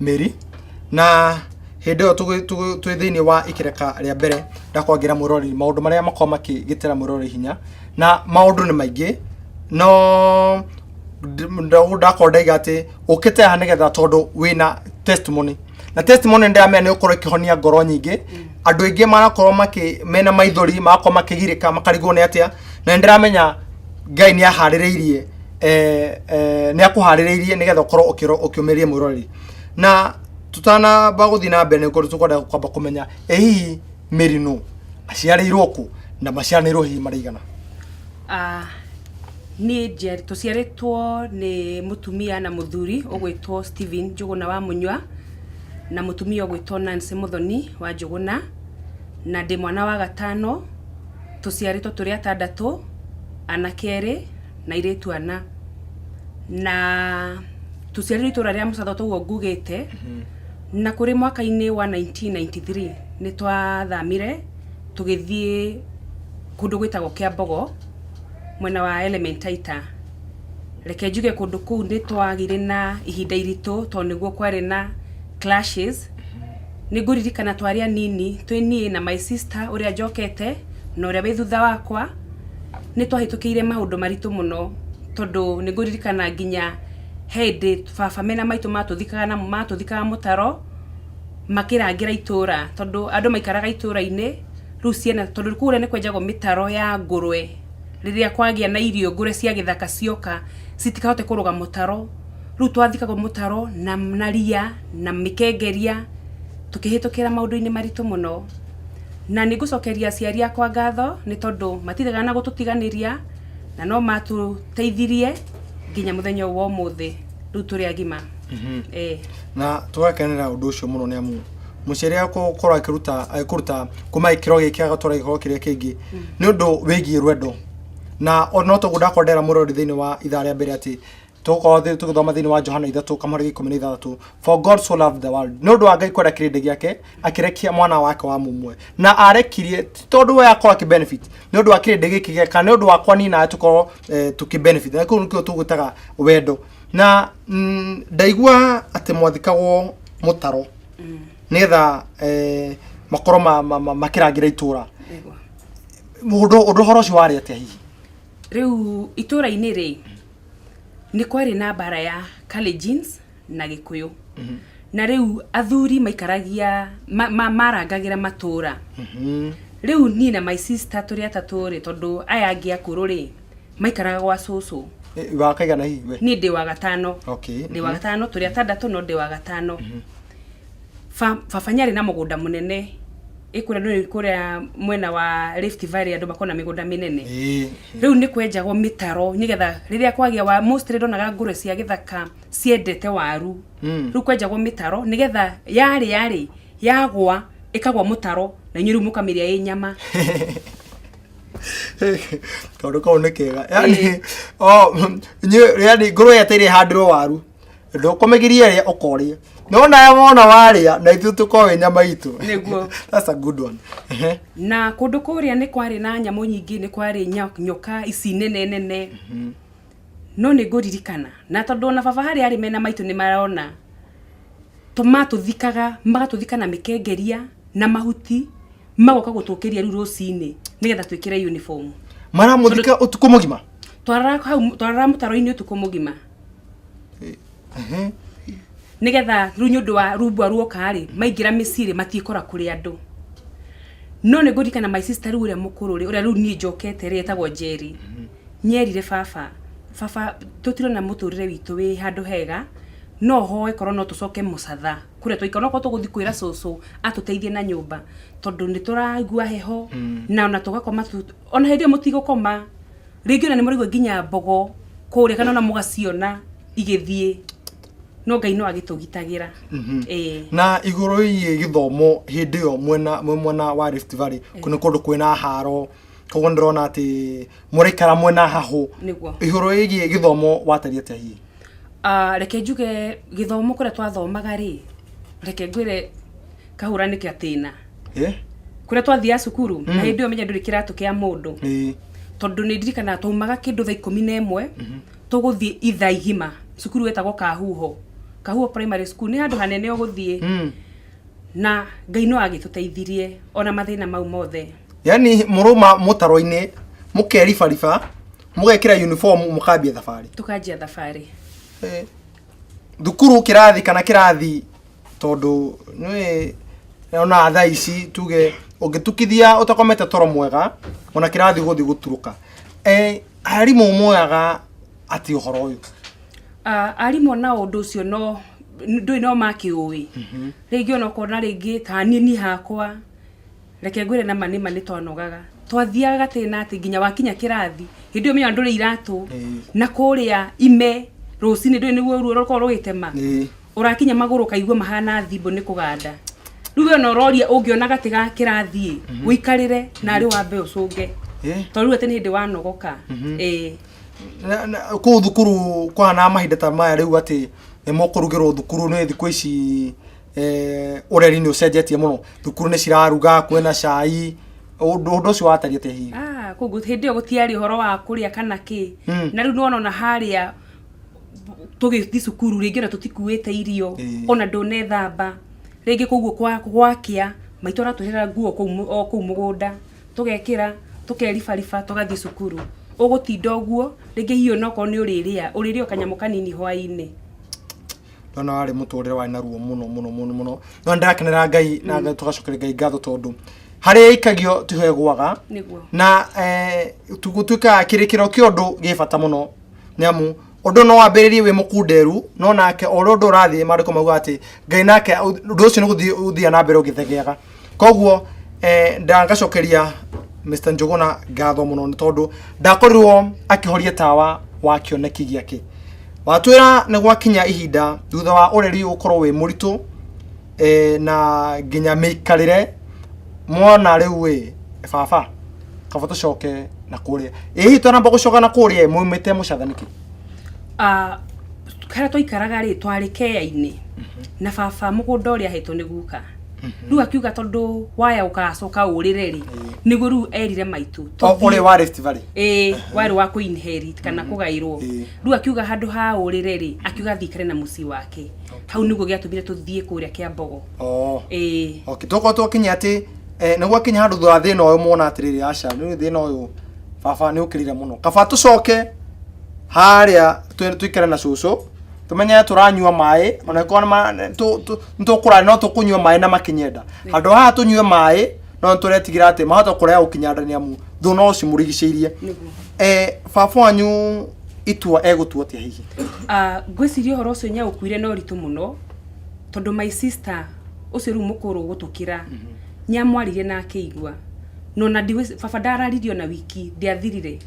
Mary na hindi yo twi thiini wa ikireka ria mbere ndakwangira mwirori maundu maria makoma makigitira mwirori hinya na maundu ni maingi no ndakondaiga ati ukite ha nigetha tondu wina testimony na testimony ndamenya ni ukorwo kihonia ngoro nyingi andu aingi marakorwo mena maithori makoma makigirika makarigwo ni atia na ndiramenya Ngai ni ahaririirie ni akuhaririirie nigetha ukorwo ukiumiria mwirori na tutana baguthi na mbere ngoro tukwenda kwamba kumenya hihi Merino aciarirwo ku na maciarirwo hihi marigana ni tuciaritwo ni mutumia na muthuri ugwitwo Steven Njuguna wa Munywa na mutumia ugwitwo Nancy Muthoni wa Njuguna na ndi mwana wa gatano tuciaritwo turi atandatu anake eri na iritu ana na tuciarirwo itura ria Mucatha tuguo ngugite na kuri mwaka-ini wa 1993 ni twathamire tugithie kundu gwitagwo Kiambogo mwena wa Elementaita reke njuge kundu kuu ni twagire na ihinda iritu to niguo kwari na clashes ni nguririkana twari anini tweni na my sister uria njokete na uria wi thutha wakwa ni twahitukiire maundu maritu muno tondu ni nguririkana nginya hindi baba mena maitu matuthikaga mutaro makirangira itura tondu andu maikaraga itura-ini riu ciana tondu kuria ni kwenjagwo mitaro ya ngurwe riria kwagia na irio ngure cia githaka cioka citikahote kuruga mutaro riu twathikagwo mutaro na naria na mikengeria tukihitukira maundu-ini maritu muno na nigucokeria aciari akwa ngatho ni tondu matithaga na gututiganiria na no matuteithirie nginya muthenya wa umuthi riu turi agima na tugakenera undu ucio muno ni amu muciari akwa korwa akiruta kuma ikiro giki agatwara ikiro kiria kingi ni undu wigie rwendo na ono to gudakondera murori thiini wa ithaa ria mbere ati tuguthoma thiini wa Johana 3:16 for God so loved the world no ndu wa Ngai kwenda kirindi giake akirekia mwana wake wa mumwe na arekirie tondu we akora ki benefit no ndu wa kirindi giki giaka no ndu wakwa ni na tukorwo tuki benefit na kuo tugutaga wendo na ndaigua ati mwathikagwo mutaro nigetha makoro makirangira itura undu horo cio wari atia hihi riu itura-ini ri ni kwari na bara ya Kalenjins na Gikuyu na riu athuri maikaragia marangagira matura riu ni na my sister turi atatu ri tondu aya angi akuru ri maikaraga gwa cucu wa kaigana hi we ni ndi wa gatano okay ndi wa gatano turi atandatu no ndi wa gatano baba nyari na mugunda munene ikura ndu kuria mwena wa Rift Valley andu makona migunda minene riu ni kwenjagwo mitaro nigetha riria kwagia wa mostly donaga ngure cia githaka ciendete waru riu kwenjagwo mitaro nigetha yari yagwa ikagwa mutaro na nyuru mukamiria i nyama kaundu kau ni kega yani yani ngurwe yatire handiro waru ndukomegiria ria ukoria no na wona waria na ithu tukowe nyama itu niguo that's a good one na kundu kuria ni kwari na nyamu nyingi ni kwari nyoka ici nene no ni nguririkana na tondu na baba hari ari mena maitu ni marona tomatuthikaga magatuthikana mikengeria na mahuti magoka gutukiria riu rucini nigetha twikire uniform mara muthika utuko mugima twarara mutaro-ini utuko mugima nigetha riu nyundu wa rumbwa ruokari maingira miciri matiikora kuri andu no ni ngurikana my sister riu uria mukuru uria riu ni njokete ri etagwo Jerry nyerire baba tutirona muturire witu wi handu hega no hoe korwo no tucoke mucatha kuria twaikara ko tuguthi kwira cucu atuteithie na nyumba tondu ni turagua heho na ona tugakoma ona hindi mutigukoma ringi ona ni murigo nginya mbogo kuria kana ona mugaciona igithie no Ngai no agitugitagira na iguru yi githomo hindi yo mwena wa Rift Valley kuno kundu kwina haro koguo ndirona ati murikara mwena hahu iguru yi githomo watariete hi reke njuge githomo kuria twathomaga ri reke ngwire kahuranike atina kuria twathia cukuru na hindi yo menya nduri kiratu kia mundu tondu ni ndirikana tumaga kindu thaa 11 tuguthie ithaa igima cukuru wetagwo Kahuho primary school ni handu hanene uguthie na Ngai no agituteithirie ona mathina mau mothe yani muruma mutaro-ini mukerifarifa mugekira uniform mukambia thafari tukanjia thafari thukuru kirathi kana kirathi tondu ni ona thaa ici tuge ungitukithia utakomete toro mwega ona kirathi guthi guturuka arimu mwaga ati uhoro uyu arimu na undu ucio no ndui no makiui ringi ona kona ringi kanini hakwa reke ngwire na manima ni twanogaga twathiaga tena ati nginya wakinya kirathi hindi yo menya nduri iratu na kuria ime rucini ndui niguo ruo roko rugitema urakinya maguru kaigua mahana thimbo ni kuganda riu ona roria ungiona gatiga kirathi wikarire na ari wambe ucunge tondu ati ni hindi wanogoka ku thukuru kwana mahinda ta maya riu ati mukurugirwo thukuru ni thiku ici ureri ni ucenjetie muno thukuru ni ciraruga kwena cai undu ucio watariete hi kugu hindi yo gutiari horo wa kuria kana ki na riu no ona haria tugithi cukuru ringi na tutikuite irio ona ndone thamba ringi kugu gwakia maitora tuhira nguo kuu mugunda tugekira tukerifarifa tugathi cukuru ugutinda uguo ringi hiyo noko ni uriria kanyamu kanini hwaini ona ari muturire wa na ruo muno no ndakenera Ngai na tugacokere Ngai ngatho tondu hari ikagio tuhegwaga na tugutuka kirikiro kiondu gifata muno nyamu undu no wambiririe wi mukunderu no nake orondo rathi mariko maguga ati Ngai nake undu ucio ni guthia na mbere ugithegeaga koguo ndangacokeria Mr. Njuguna ngatho muno ni tondu ndakorirwo akihoria tawa wa kioneki giake watwira ni gwakinya ihinda thutha wa ureri ukorwo wi muritu na nginya mikarire mwana riu wi baba kaba tucoke na kuria hihi twanamba gucoka na kuria muumite mucathaniki kara toikaraga ri twari keya-ini na baba mugunda uria hetwo ni guka riu akiuga tondu waya ukacoka urire ri niguo riu erire maitu uri wa Rift Valley wari wa kuinherit kana kugairwo riu akiuga handu ha urire ri akiuga thikare na muci wake hau niguo giatubire tuthie kuria kia mbogo okay toko twakinya ati niguo kinya handu thwa thina uyu muona atiriri aca ni thina uyu baba ni ukirire muno kaba tucoke haria twikare na cucu tumenya turanyua mai ona kona tukura no tukunyua mai na makinyenda handu ha tunyue mai no turetigira ati mahota kuria ukinyandania mu thuno uci murigiciirie baba wanyu itua egutua atia hihi ngwiciria horo ucio nya ukuire no ritu muno tondu my sister ucio ru mukuru gutukira nyamwarire na akeigua no na baba ndararirio na wiki ndiathirire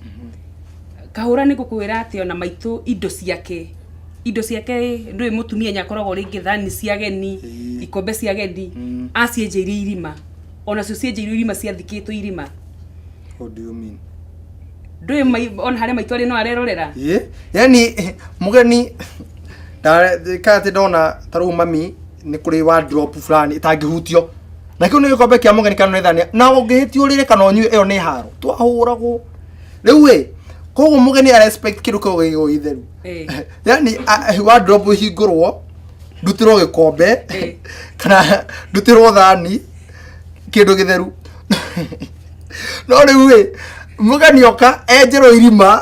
kahura ni gukwira ati ona maitu indo ciake ndui mutumia nyakoragwo ringi thani cia geni ikombe cia geni acienjeire irima ona cio cienjeire irima ciathikitwo irima. What do you mean? Ndui on hare maitu ari no arerorera yani mugeni kati ndona taru mami ni kuri wardrobe fulani itangihutio na kiu ni gikombe kia mugeni kana thania na ungihitio rire kana onyu iyo ni haro twahuragwo riu koguo mugeni respect kindu kau githeru yani wardrobe hingurwo ndutirwo gikombe kana ndutirwo thani kindu githeru no riu mugeni oka enjero irima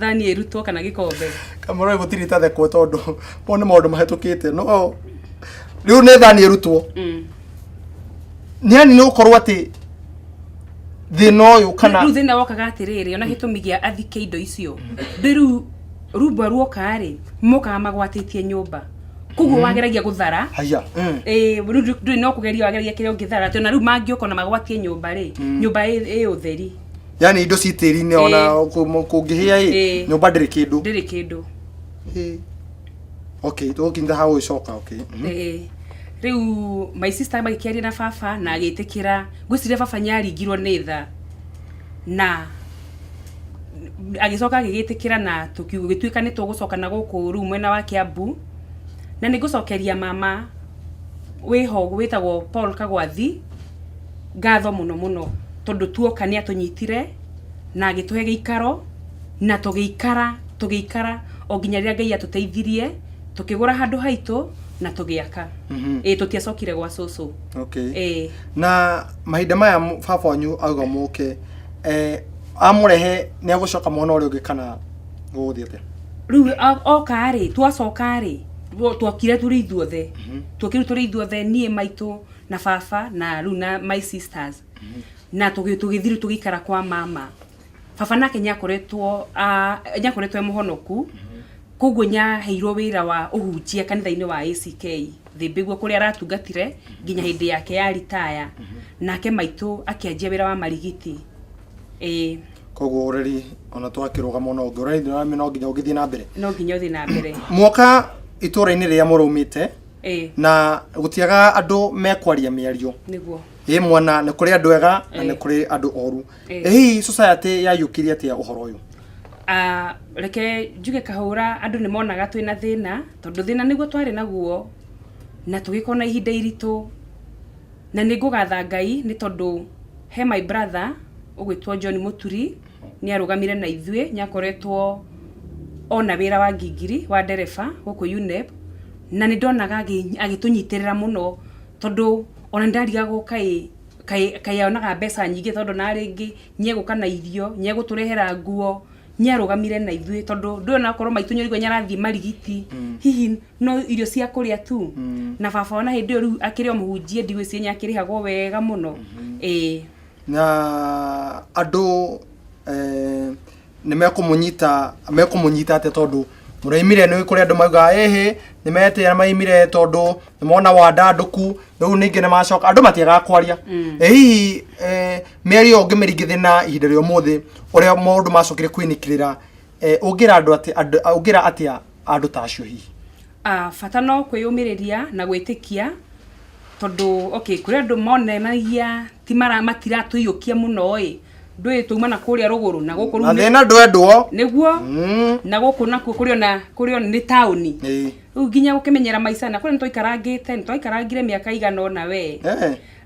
thani irutwo kana gikombe kamoro gutirita theko tondu pone maundu mahetukite no riu ne thani irutwo ni ukorwo ati thina uyu kana riu thina wokaga atiriri ona gitumi gia athike indo icio ndiru rumba ruoka ri mukaga magwatitie nyumba kuguo wageragia guthara haya riu no kugeria wageragia kire ungithara tona riu mangioka na magwatie nyumba ri nyumba utheri yani indo citiri-ini ona kungihia nyumba ndiri kindu okay tukinda hawo icoka okay riu my sister magikiaria na baba na agitikira ngwiciria baba nyaringirwo ni tha na agicoka agigitikira na tukiugo gituika ni tugucoka na guku ru mwena wa Kiambu na nigucokeria mama wiho gwitagwo Paul Kagwathi ngatho muno tondu tuoka ni atunyitire na agituhe giikaro na tugiikara o nginya ria Ngai atuteithirie tukigura handu haitu na tugiaka tutiacokire gwa cucu okay na mahinda maya baba wanyu auga muke amurehe ni agucoka mwana uri ungi kana guthiete riu oka ri twacoka ri twakire turi ithuothe nie maitu na baba na riu na my sisters na tugithiru tugikara kwa mama baba nake nyakoretwo muhonoku koguo nyaheirwo wira wa uhunjia kanitha-ini wa ACK thibigwo kuria aratungatire nginya hindi yake ya retire nake maitu akianjia wira wa marigiti koguo ureri ona twakiruga muno ngurari ndirame no nginya ugithie na mbere mwoka itura-ini ria murumite na gutiaga andu mekwaria miario niguo mwana ni kuri andu ega na ni kuri andu oru hii society ya yukiria atia uhoro uyu reke njuge kahura andu ni monaga twina thina tondu thina niguo twari naguo na tugikona ihinda iritu na ningugatha Ngai ni tondu he my brother ugwitwo John Muturi ni arugamire na ithue nyakoretwo ona wira wa ngingiri wa ndereba guku UNEP na ni ndonaga agitunyitirira muno tondu ona ndariga gukai onaga mbeca nyingi tondu na ringi nyeguka na irio nyeguturehera nguo nyarugamire na ithue tondu ndona korwo maitu nyorigo nyarathi marigiti hihi no irio cia kuria tu na baba ona hindi riu akiri muhunjie ndigwicie nyakirihagwo wega muno na andu ni mekumunyita ate tondu muraimire ni kuri andu mauga ni metira maimire tondu ni mona wandanduku riu ningi ni macoka andu matiaga kwaria hihi mĩario ngĩmĩringithia na ihinda rĩa ũmũthĩ ũrĩa maũndũ macokire kwĩnĩkĩrĩra ũngira atia andu ta acio hihi bata no kwĩyũmĩrĩria na gwĩtĩkia tondu kuri andu monenagia ti matiratũiyũkia muno ndui tuma na kuria ruguru na guku na thina ndwendwo niguo na guku nakuo kurio ni tauni riu nginya gukimenyera maica na kuria nitwaikarangire miaka igana ona we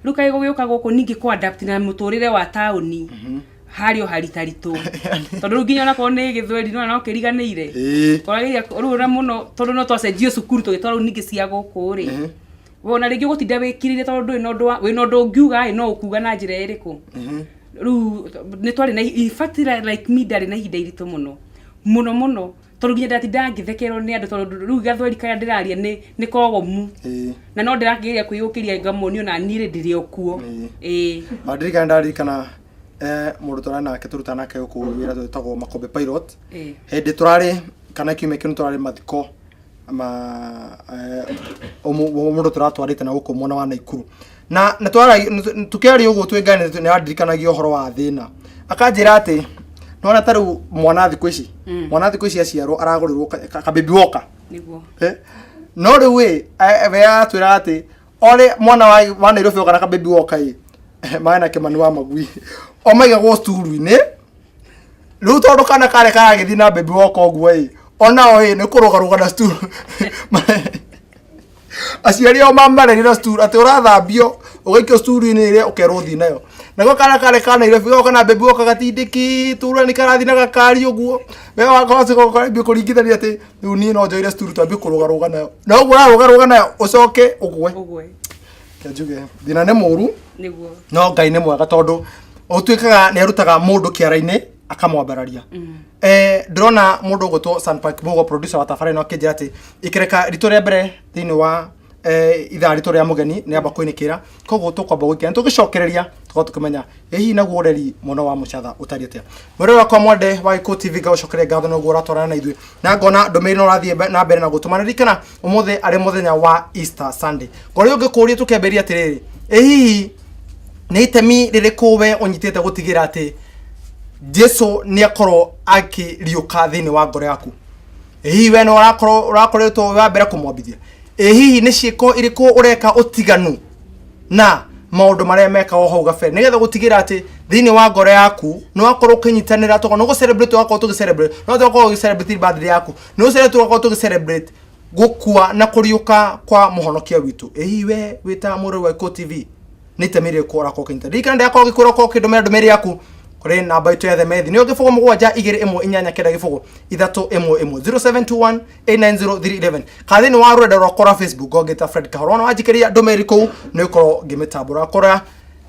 riu kai gugiuka guku ningi ku adapt na muturire wa tauni hario haritaritu tondu riu nginya ona ko ni githweri no kiriganire koragiria rura muno tondu no twacenjio cukuru tugitwara ningi cia guku ri wona ringi gutinda wikirire tondu wina undu ngiuga no ukuga na njira iriku ru ni twari na ifatira like me ndari na ihinda iritu muno tondu nginya ndatinda ngithekero ni andu tondu riu gathweri kaya ndiraria ni kogomu na no ndirakigeria kwiyukiria ngamonio na nire ndiri okuo madirika ndarikana mundu turana nake turuta nake guku wira twetagwo Makombe Pilot hindi turari kana kiume kinu turari mathiko mundu turatwarite na guku mwana wa Naikuru na twara tukiari uguo twengane ni adirikanagia uhoro wa thina akanjira ati nona taru mwana thiku ici mwana thiku ici aciarwo aragurirwo ka baby walker niguo no riu we atwira ati ore mwana wa Nairobi kana ka baby walker maana Kimani wa Magui o maiga go sturu-ini riu tondu kana kare karagithi na baby walker oguo ona ni kurugaruga na sturu aciari o mamare na sturu ati urathambio ugaikio sturu-ini ire ukerwo thi nayo nago kana kare kana Nairobi kana baby walker gatindiki tura ni karathi na gakari uguo we wakoze ko kare kuringithania ati riu ni no njoire sturu twambi kurugaruga nayo na uguo urarugaruga nayo ucoke ugwe kajuge thina ne muru niguo no Ngai ne mwega tondu utwikaga ni arutaga mundu kiara-ini akamwambararia ndrona mundu gutwo Sunpark Bogo producer wa tafari no akinjira ati ikireka rito ria mbere thini wa ithaa rito ria mugeni ni amba kuinikira koguo tukwamba gwikira tugicokereria tuko tukimenya hihi naguo ureri muno wa mucatha utari atia mwere wakwa mwende wa Iko TV gacokereria ngatho no gura twarana na ithui na ngona ndomiri no rathie na mbere na gutumana rikana umuthe ari muthenya wa Easter Sunday ngori ungikuria tukemberia atiriri hihi ni itemi ririku we unyitite gutigira ati Jesu ni akorwo akiriuka thini wa ngoro yaku hihi we no urakoretwo wa mbere kumwambithia hihi ni ciiko iriku ureka utiganu na maundu maria meka o hau gabere nigetha gutigira ati thini wa ngoro yaku no akorwo kinyitanira to no go celebrate wako to celebrate no to go celebrate birthday yaku no celebrate wako to celebrate gukua na kuriuka kwa muhonokia witu hihi we wita muru wa Iko TV ni temire ko rako kinta dikanda yako gikoro ko kindomere yaku kuri namba itu ya themethi ni ogifogo mugwanja igiri imwe inyanya kenda gifogo ithatu imwe 0721 890 kathi ni wa rwenda rwakora Facebook gogeta Fred Kahorona wajikiria ndomeri ku ni ukoro gimitambura kora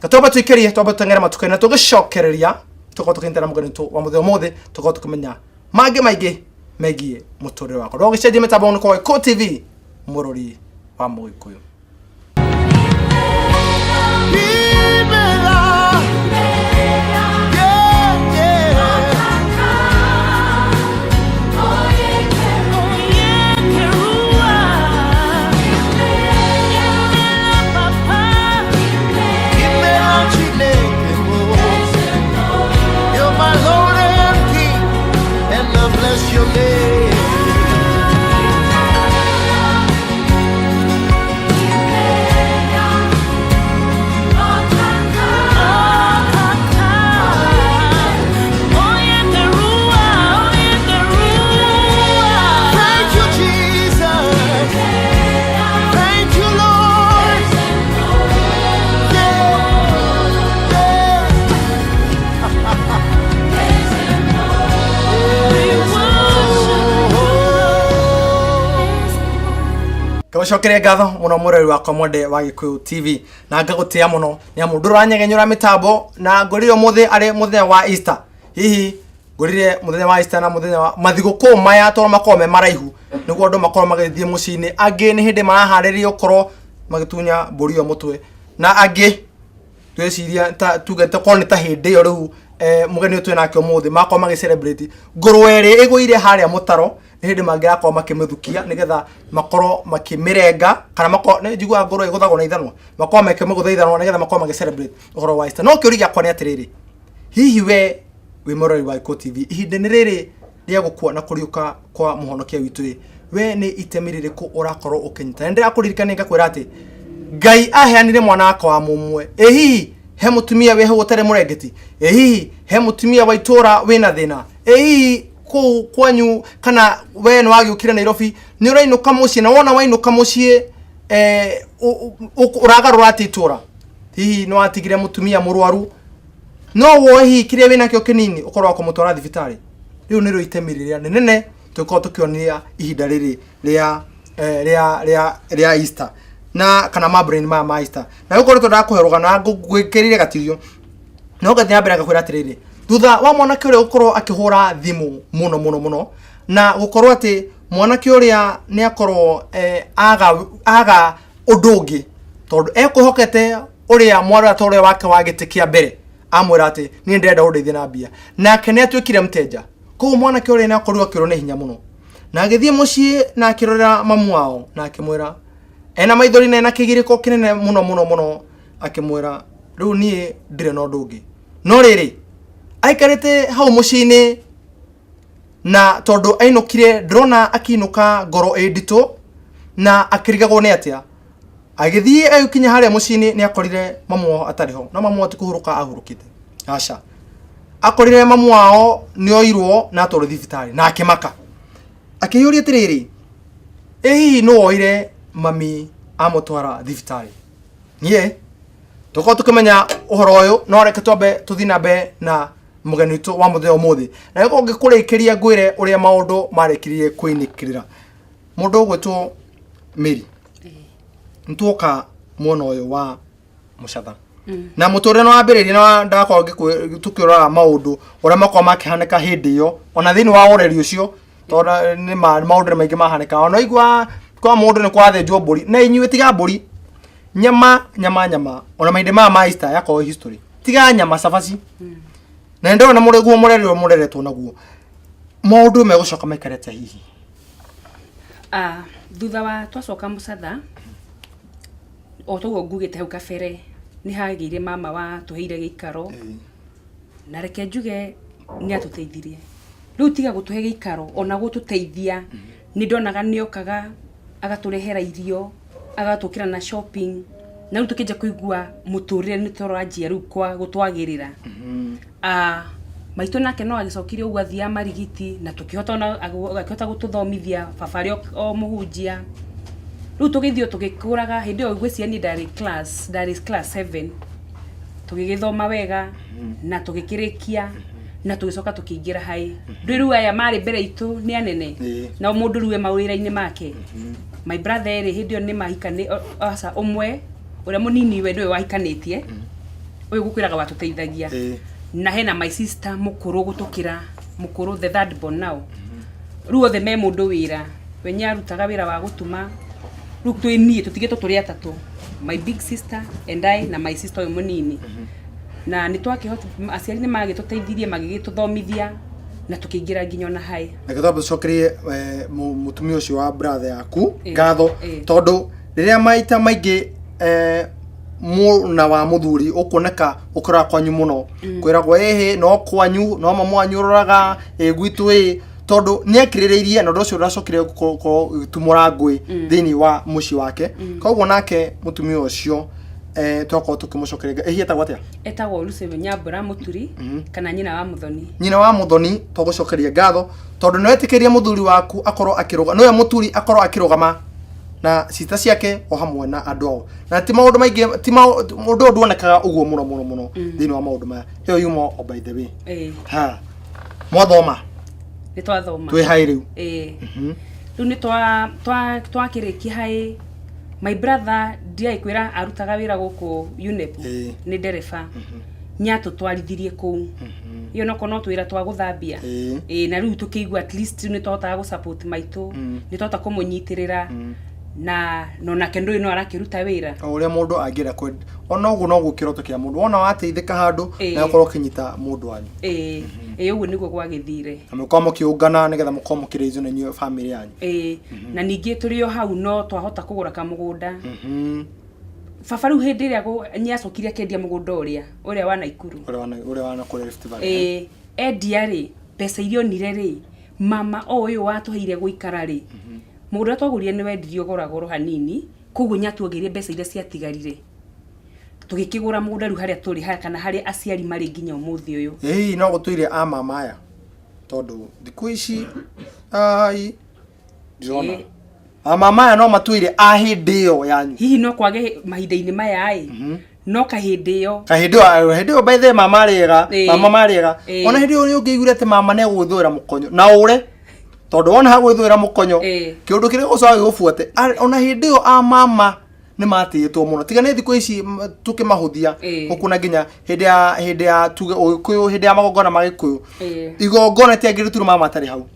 gatoba tuikirie toba tangera matukena tugicokereria tuko tukintera mugani tu wa muthe mothe tuko tukumenya maige megie muturire wako rogicenjie mitambo ni kwa Iko TV mururi wa Muikuyu Shokeria ngatho muno mureri wakwa mwende wa Iko TV na ngagutia muno ni amu nduranyegenyura mitambo na ngorire muthe ari muthenya wa Easter hihi ngorire muthenya wa Easter na muthenya wa mathiguku maya to makome maraihu niguo andu makoro magithie mucini angi ni hindi marahariria ukoro magitunya mburi yo mutwe na angi tweciria ta tugete koni ta hindi yo riu mugeni utwe nake muthe makoma magi celebrate ngurwere iguire haria mutaro hindi mangira kwa makimethukia nigetha makoro makimirenga kana makoro ne jigwa ngoro iguthago na ithanwa makoro makimegutha ithanwa nigetha makoro magi celebrate uhoro wa Easter no kiurigia kwa ni atiriri hihi we murori wa Iko TV ihinde ni riri ria gukua na kuriuka kwa muhonokia witu we ni itemirire ku urakorwo ukinyita ndira kuririkana ngakwira ati Ngai aheanire mwana wake wa mumwe hihi he mutumia we ho utare murengeti hihi he mutumia wa itura wina thina hihi ku kwanyu kana we no wagiukire Nairobi ni urainuka mucie na wona wainuka mucie uragarura atitura hihi no atigire mutumia murwaru no wo hihi kire wina kio kinini ukorwa kumutwara thibitari riu ni ruitemirire nene tuko tukionia ihinda riri ria Easter na kana mabrain ma Easter na uko ndo ndakuheruga na gwikirire gatirio no gathia mbere ngakwira atiriri thutha wa mwanake uria ukorwo akihura thimu muno na gukorwo ati mwanake uria ni akorwo aga udungi tondu ekuhokete uria mwara tore wake wagitikia mbere amwira ati ni ndenda undeithie na mbia nake ni atwikire mteja ko mwana ke uri na korwa kiro ne hinya muno na agithie mucii na akirora mamu wao na akimwira ena maithori na ena kigiriko kinene muno akimwira riu nie ndire no ndungi no riri aikarite hau mucii-ini na tondu ainukire drona akinuka ngoro edito na akirigagwo ni atia agithie ayukinya haria mucii-ini ni akorire mamu atariho na mamu atikuhuruka ahurukite aca akorire mamu wao ni oirwo na atoro thibitari na akimaka akiyuria tiriri ehi no oire mami amutwara thibitari nie toko tukimenya uhoro uyu no reke twambe tuthina be na mugeni witu wa muthenya umuthi na yako ngikurikiria ngwire uria maundu marekirie kuinikirira mundu ugwitwo Mary ntuoka muono uyu wa mucatha na muture no ambiririe na ndakwa tukirora maundu uria makwa makihaneka hindi yo ona thini wa ureri ucio tonda ni maundu maingi mahaneka ona igwa kwa mundu ni kwathenjwo mburi na inyuĩ tiga mburi nyama ona mainde ma master yako history tiga nyama sabaci na ndona mureguo mureretwo naguo maundu megucoka maikarete hihi thutha wa twacoka mucatha o toguo ngugite hau kabere ni hagire mama wa tuheire giikaro na reke njuge ni atuteithirie riu tiga gutuhe giikaro ona gututeithia ni ndonaga niokaga agaturehera irio agatukira na shopping na riu tukija kuigua muturire ni toranjia riu kwa gutwagirira maito nake no agicokire ugu athia marigiti na tukihota na akihota gututhomithia babari o muhunjia riu tugithio tugikuraga hindi o igwiciani ndari class 7 tugigithoma wega na tugikirikia na tugicoka tukiingira hai riu aya mari mbere itu ni anene na mundu riu mawira-ini make my brother hindi o ni mahikane asa umwe uria munini we ndiwe wahikanitie uyu gukwiraga watuteithagia na hena my sister mukuru gutukira mukuru the third born now riu othe me mundu wira we nyarutaga wira wa gutuma riu twini tutigitwo turi atatu my big sister and I na my sister munini na ni twakihota aciari ni magituteithirie magigituthomithia na tukiingira nginya na hai na githambe cokerie mutumia ucio wa brother yaku ngatho tondu riria maita maingi muna wa muthuri ukoneka ukora kwanyu muno kwiragwo ehe no kwanyu no mamu anyuroraga gwitu tondu ni akirireirie na ndocio racokire tumura ngui thini wa muci wake koguo nake mutumia ucio twako tukimucokerenga etagwo atia etagwo Lucebe Nyambura Muturi kana nyina wa Muthoni tugucokeria ngatho tondu no etikiria muthuri waku akorwo akiruga no ya muturi akorwo akirugama na sita ciake o hamwe na andu ao na ti maundu maingi ti maundu nduonekaga uguo muno thini wa maundu maya hiyo yumo by the way ha mwathoma ni twathoma twi hai riu riu ni twakiriki hai my brother ndiaikwira arutaga wira guku UNEP ni ndereba nyatu twarithirie kuu iyo noko no twira twa guthambia na riu tukigwa at least ni tota gu support maitu ni tota kumunyitirira na no nake ndu no arakiruta wira uria mundu angira kwend ona ugu no gukiroto kia mundu ona wateithika handu na ukorwo kinyita mundu wanyu ugu niguo gwagithire na mukomo kiungana nigetha mukomo kirizo na nyu family yanyu na ningi turio hau no twahota kugura kamugunda baba riu hindi ria nyacokirie kendia mugunda uria wa Naikuru uria wana kule Rift Valley endia ri pesa irio nire ri mama oyo watuheire guikara ri mugunda twagurie ni wendirio goragoro hanini koguo nyatuongerie mbeca iria ciatigarire tugikigura mugunda riu haria turi kana haria aciari mari nginya umuthi uyu no gutuire a mama aya tondu thiku ici ai ndiona a mama aya no matuire a hindi yo yanyu hihi no kwage mahinda-ini maya ai no kahindi yo by the mama riega ona hindi yo ni ungiigure ati mama ne guthwira mukonyo na ure tondu wona ha guthwira mukonyo kiundu kire gucoka gubuate ona hindi yo a mama ni matiyetwo muno tiga ne thiku ici tukimahuthia ukuna nginya hindi ya tuge ukuyu hindi ya magongona magikuyu igongona ti angiritu mama tari hau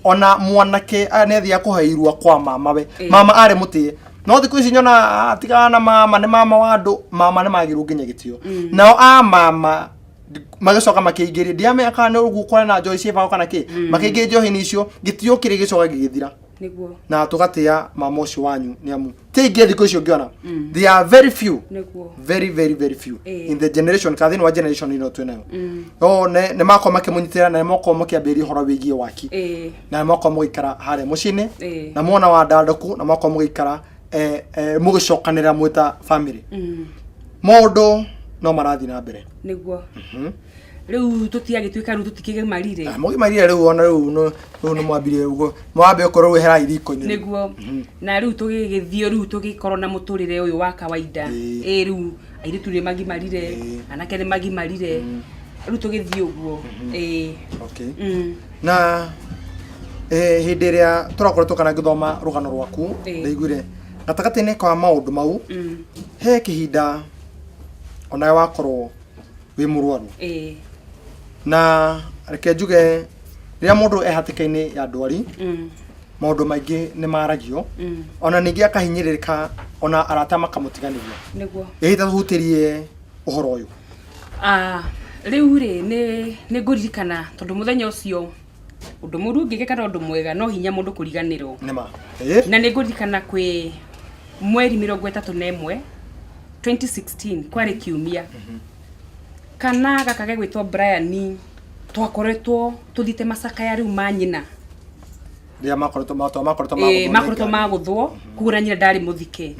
ona mwanake nethi akuheirwa kwa mama we mama ari mutie no thiku ici nyona tiga na mama ni mama wa andu mama ni magiru nginya gitio nao a mama magacoka makĩingĩria ndiamenya kana nĩ ũgũkora na njohi ciĩbao kana kĩ makĩingĩria njohi icio gĩtiũkire gĩcoka gĩgĩthira niguo na tũgatĩa mama ũcio wanyu nĩ amu tĩingĩ thikũ icio ngĩona they are very few niguo very few in the generation ka thĩinĩ wa generation ĩno twĩnayo o nĩ makorwo makĩmũnyitĩrĩra na nĩ makorwo makĩambĩrĩria ũhoro wĩgiĩ waki na nĩ makorwo mũgĩikara harĩa mũciĩ-inĩ na mwona wa ndandũku na makorwo mũgĩikara mũgĩcokanĩrĩra mwĩ ta family maũndũ no marathiĩ na mbere niguo riu tutiagituika riu tutikĩgemarire mũgimarire riu ona riu nĩ mwambirie uguo mwambe ũkorwo wehera iriko-inĩ niguo na riu tũgĩgĩthio riu tũgĩkorwo na mũtũrĩre ũyũ wa kawaida riu airĩtu nĩ magimarire anake nĩ magimarire riu tũgĩthio ũguo okay na hĩndĩ ĩrĩa tũrakoretwo kana gĩthoma rũgano rwaku ndaiguire gatagatĩ-inĩ kwa maũndũ mau he kĩhinda ona wakorwo wĩ mũrwaru na reke njuge rĩrĩa mũndũ ehatĩka-inĩ ya ndwari maũndũ maingĩ nĩ maragio ona ningĩ akahinyĩrĩrĩka ona arata makamũtiganĩria niguo ĩhĩta tũhutĩrie ũhoro ũyũ rĩu rĩ nĩ ngũririkana tondũ mũthenya ũcio ũndũ mũru ũngĩke kana ũndũ mwega no hinya mũndũ kũriganĩrwo nĩma na nĩ ngũririkana kwĩ mweri 31 2016 kwarĩ kiumia kana gaka gegwĩtwo Brian twakoretwo tuthite macakaya riu ma nyina rĩa makoretwo magũthwo kugura nyina ndarĩ mũthike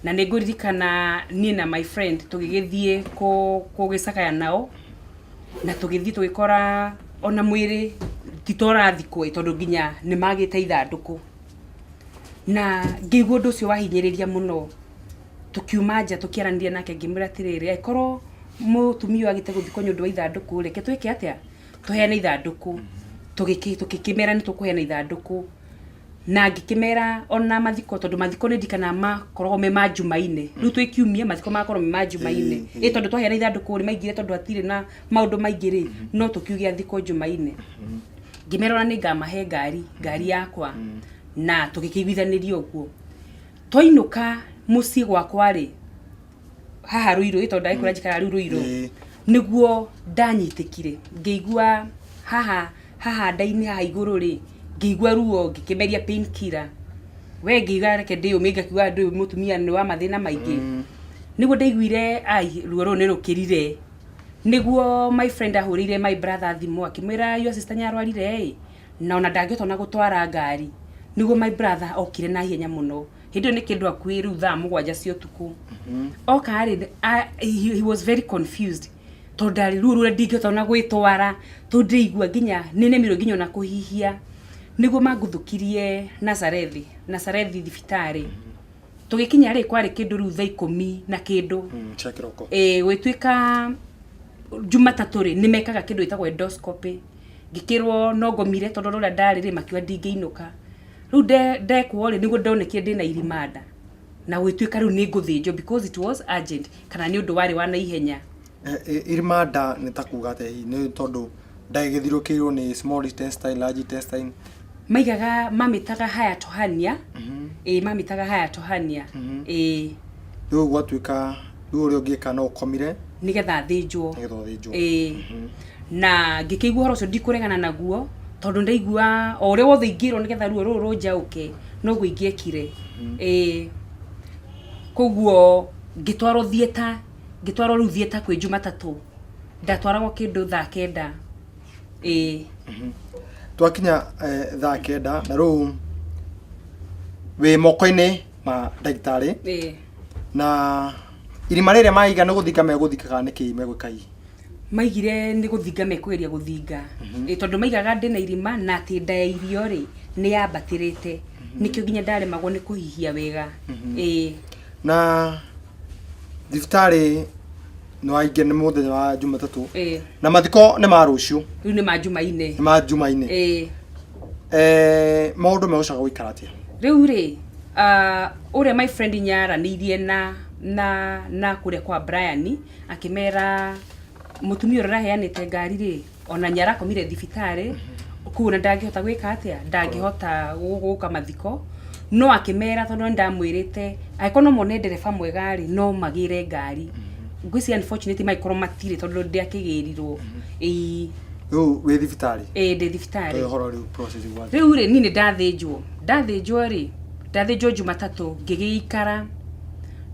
na nĩ ngũririkana niĩ na my friend tũgĩgĩthiĩ kũgĩcakaya nao na tũgĩthiĩ tũgĩkora ona mwĩrĩ titorathikwo tondũ nginya nĩ magĩte ithandũkũ na ngĩigua ũndũ ũcio wahinyĩrĩria mũno tukiuma nja tukiaranĩria nake ngĩmwĩra atĩrĩrĩ aikorwo mũtumia agĩte gũthikwo nĩ ũndũ wa ithandũkũ reke twĩke atĩa tũheane ithandũkũ tũgĩkĩmera nĩ tũkũheana ithandũkũ na ngĩkĩmera ona mathiko tondũ mathiko nĩ ndikana makoragwo me ma Jumaine rĩu twĩkiumia mathiko makorwo me ma Jumaine tondũ twaheana ithandũkũ nĩ maingire tondũ hatirĩ na maũndũ maingĩ rĩ no tũkiuge athiko Jumaine ngĩmera ona nĩ ngamahe ngari yakwa na tũgĩkĩiguithanĩria ũguo twainũka mũciĩ gwakwa rĩ haha Ruiru tondũ ndagĩkora njikara rĩu Ruiru nĩguo ndanyitĩkire ngĩigua haha nda-inĩ haha igũrũ rĩ ngĩigua ruo ngĩkĩmeria painkiller we ngĩiga reke ndĩyũmie ngakiuga ndĩ mũtumia nĩ wa mathĩna maingĩ nĩguo ndaiguire ruo rũu nĩ rũkĩrire nĩguo my friend ahũrĩire my brother thimũ akĩmwĩra your sister nĩarwarire na ona ndangĩhota ona gũtwara ngari nĩguo my brother okire na ihenya mũno hĩndĩ ĩyo nĩ kĩndũ akuĩ rĩu thaa 7 cia ũtukũ oka rĩ he was very confused tondũ ndarĩ ruo rũrĩa ndingĩhota ona gwĩtwara tondũ ndĩigua nginya nĩ nemirwo nginya ona kũhihia nĩguo mangũthũkirie Nazarethi thibitarĩ tũgĩkinya rĩ kwarĩ kĩndũ rĩu thaa 10 na kĩndũ gwĩtuĩka Jumatatũ rĩ nĩ mekaga kĩndũ gĩtagwo endoscopy ngĩkĩrwo no ngomire tondũ rũrĩa ndarĩ rĩ makiuga ndingĩinũka rĩu ndekwo rĩ nĩguo ndonekire ndĩna irima nda na gwĩtuĩka rĩu nĩ ngũthĩnjwo because it was urgent kana nĩ ũndũ warĩ wa naihenya irima nda nĩ ta kuga atĩ nĩ tondũ ndagĩthirũkĩirwo nĩ small intestine large intestine maigaga mamĩtaga hiatus mamĩtaga hiatus rĩu gwatuĩka rĩu ũrĩa ũngĩka no ũkomire nĩgetha thĩnjwo na ngĩkĩigua ũhoro ũcio ndikũregana naguo tondũ ndaigua o ũrĩa wothe ingĩrwo nĩgetha ruo rũrũ rũnjaũke noguo ingĩekire koguo ngĩtwarwo rĩu thieta kwĩ Jumatatũ ndatwaragwo kĩndũ thaa 9 twakinya thaa 9 na rĩu wĩ moko-inĩ ma ndagĩtarĩ na irima rĩrĩa maiga nĩ gũthinga megũthikaga nĩkĩ megwĩka maigire nĩ gũthinga mekũgeria gũthinga tondũ maigaga ndĩ na irima na atĩ nda ya irio rĩ nĩ yambatĩrĩte nĩkĩo nginya ndaremagwo nĩ kũhihia wega na thibitarĩ nĩ waingĩ nĩ mũthenya wa Jumatatũ na mathiko nĩ ma rũciũ rĩu nĩ ma Jumaine maũndũ megũcoka gũikara atĩa rĩu rĩ ũrĩa my friend nyaranĩirie na kũrĩa kwa Brian akĩmera mũtumia ũrĩa araheanĩte ngari rĩ ona nyarakomire thibitarĩ kuona ndangĩhota gwĩka atĩa ndangĩhota gũka mathiko no akĩmera tondũ ndamwĩrĩte angĩkorwo no mone ndereba mwega rĩ no magĩre ngari ngwisi unfortunately maikorwo matire tondu ndiakigirirwo Yo we thibitari ndi thibitari horo riu process wa riu ri ni ndathinjwo ri ndathinjwo Jumatatu ngigikara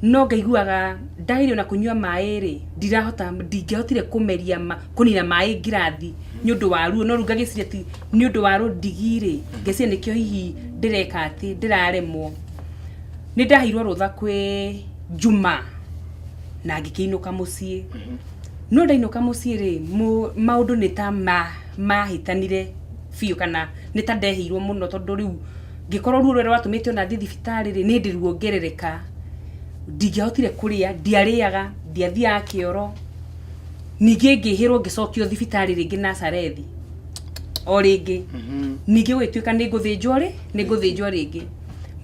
no ngaiguaga ndairio na kunyua mai ri ndingehotire kumeria kunina mai ngirathi ni undu wa ruo no runga giciria ti ni undu wa ndigiri ngeciria nikio hihi ndireka ati ndiraremwo ni ndahirwo rutha kwi Juma na ngikiinuka mucii no ndainuka mucii ri maundu ni ta mahitanire fiu kana ni ta ndehirwo muno tondu riu ngikorwo ruo rwera watumite ona thibitari ri ni ndiruongerereka ndingehotire kuria ndiariaga ndiathiaga kioro ningi ngihirwo ngicokio thibitari ringi Nazarethi o ringi ningi gwituika ni nguthinjwo ringi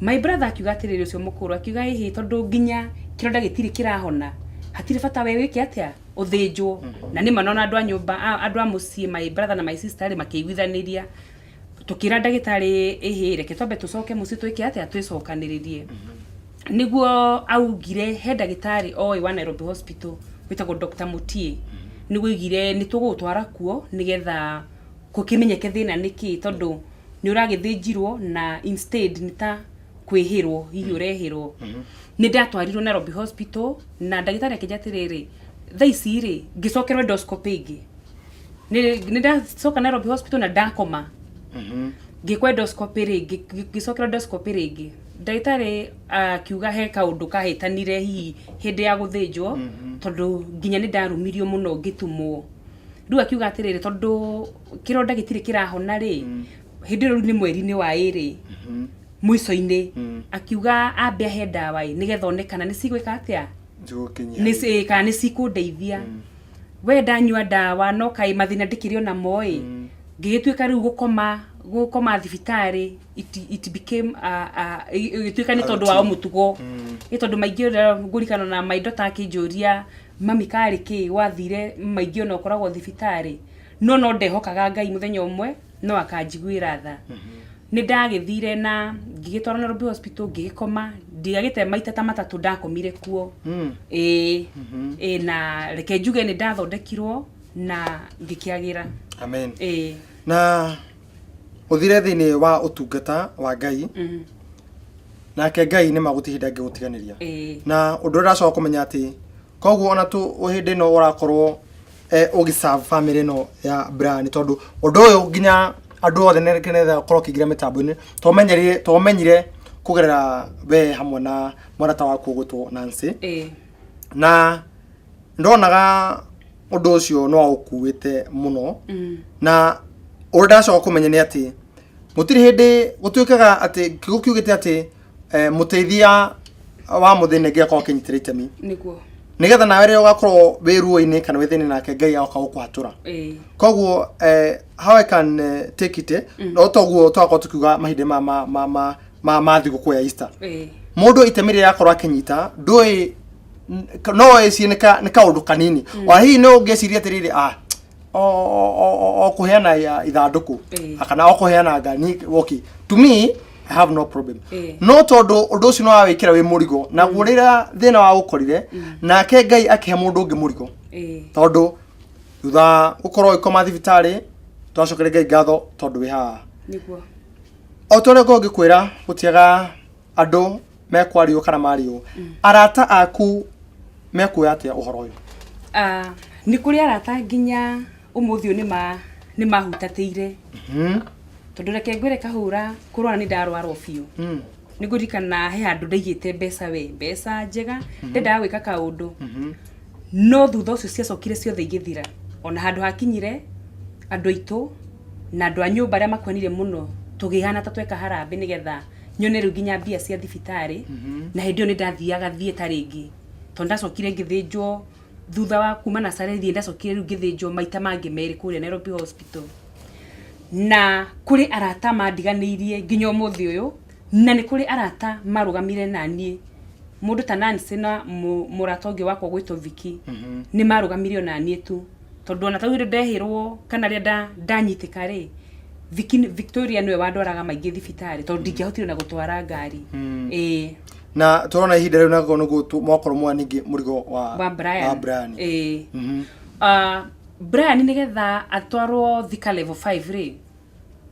my brother akiuga atiriri ucio mukuru akiuga ihi tondu nginya kironda gitiri kirahona hatire bata we wike atia uthinjwo na ni manona andu a nyumba andu a mucii my brother na my sister ri makiiguithaniria tukira ndagitari ihi reke twambe tucoke mucii twike atia twicokaniririe niguo augire he ndagitari oi wa Nairobi Hospital witagwo Dr. Mutie niguo igire ni tugutwara kuo nigetha kukimenyeke thina niki tondu ni uragithinjirwo na instead nita kwihirwo hihi urehirwo ni ndatwarirwo Nairobi Hospital na ndagitari akijatiriri thaici ri ngicokerwo endoscopy ingi ni ndacoka Nairobi Hospital na ndakoma ngikwa endoscopy ringi ngicokerwo endoscopy ringi ndagitari akiuga he kaundu kahitanire hihi hindi ya guthinjwo tondu nginya ni ndarumirio muno ngitumwo riu akiuga atiriri tondu kironda gitiri kirahona ri hindi riu ni mweri-ini wa iri mwico-ini akiuga ambe he ndawa nigetha onekana ni cigwika atia ni cikundeithia we ndanyua ndawa no kai mathina ndikirio na moi ngigituika riu gukoma thibitari it became igituika ni tondu wa mutugo ni tondu maingi ngurikana na maindo ta kinjuria mami kari ki wathire maingi ona ukoragwo thibitari no ndehokaga Ngai muthenya umwe no akanjiguira tha ni ndagithire na ngigitwara Nairobi Hospital ngigikoma ndigagite maita ta matatu ndakomire kuo na reke njuge ni ndathondekirwo na ngikiagira amen na uthire thini wa utungata wa Ngai nake Ngai ni magutihinda ngigutiganiria na undu uracoka kumenya ati koguo ona tu uhinde no urakorwo ugiserve family no ya brand tondu undu uyu nginya andu othe nekenetha korwo kigira mitambo-ini tomenyire kugerera we hamwe na mwarata waku gutwo Nancy na ndonaga undu ucio no ukuwite muno na urdacoka kumenya ni ati mutiri hindi gutuikaga ati kigukiugite ati muteithia wa muthine ngiakorwo kinyitire itemi niguo nigetha nawe ri ugakorwo wiruo-ini kana withini nake Ngai agoka gukuhatura koguo how I can take it no toguo twako tukiuga mahinde ma thiguku ya Easter mundu itemi ya korwo akinyita ndui no eci ni kaundu kanini wa hihi no ngeciria atiriri o kuheana ithanduku kana o kuheana ngani okay to me I have no problem no tondu undu ucio no awikira wi murigo na gurira thina wa gukorire nake Ngai akihe mundu ungi murigo tondu thutha gukorwo ikoma thibitari twacokere Ngai ngatho tondu wi haha niguo o tore go ngikwira gutiaga andu mekwario kana mario arata aku mekuya atia uhoro uyu ni kuri arata nginya umuthio ni mahutateire tondu reke ngwire kahura kurona ni ndarwara ofio ni ngurikana he handu ndaigite mbeca njega ndendaga gwika kaundu no thutha ucio ciacokire ciothe igithira ona handu hakinyire andu aitu na andu a nyumba aria makwenire muno tugihana ta tweka harambe nigetha nyone riu nginya mbia cia thibitari na hindi yo ni ndathiaga thieta ringi tondu ndacokire ngithinjwo thutha wa kuma Nazarethi ndacokire riu ngithinjwo maita mangi meri kuria Nairobi Hospital na kuri arata mandiganirie nginya umuthi uyu na ni kuri arata marugamire nanie mundu ta Nancy na murata ungi wakwa gwitwo Viki ni marugamire onanie tu tondu ona tawire ndehirwo kana ria ndanyitika ri Victoria niwe wandwaraga maingi thibitari tondu ndingehotire na gutwara ngari na turona ihinda riu nago nugo mokoro mwa ningi murigo wa Brian. Brian. Brian nigetha atwarwo thika level 5 ri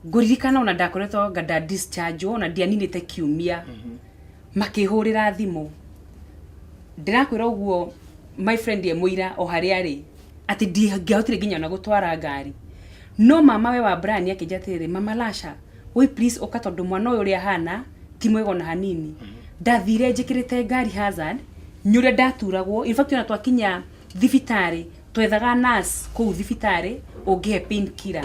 nguririkana ona ndakoretwo ngada discharge ona ndianinite kiumia makihurira thimu ndirakwira uguo my friend ye muira o haria ri ati ndiangihotire nginya ona gutwara ngari no mama we wa Brian akijatire mama Lasha we please okatondu mwana uyu uri ahana ti mwego na hanini ndathire njikirite ngari hazard nyure ndaturagwo in fact ona twakinya thibitari twethaga nurse ku thibitari ungihe painkiller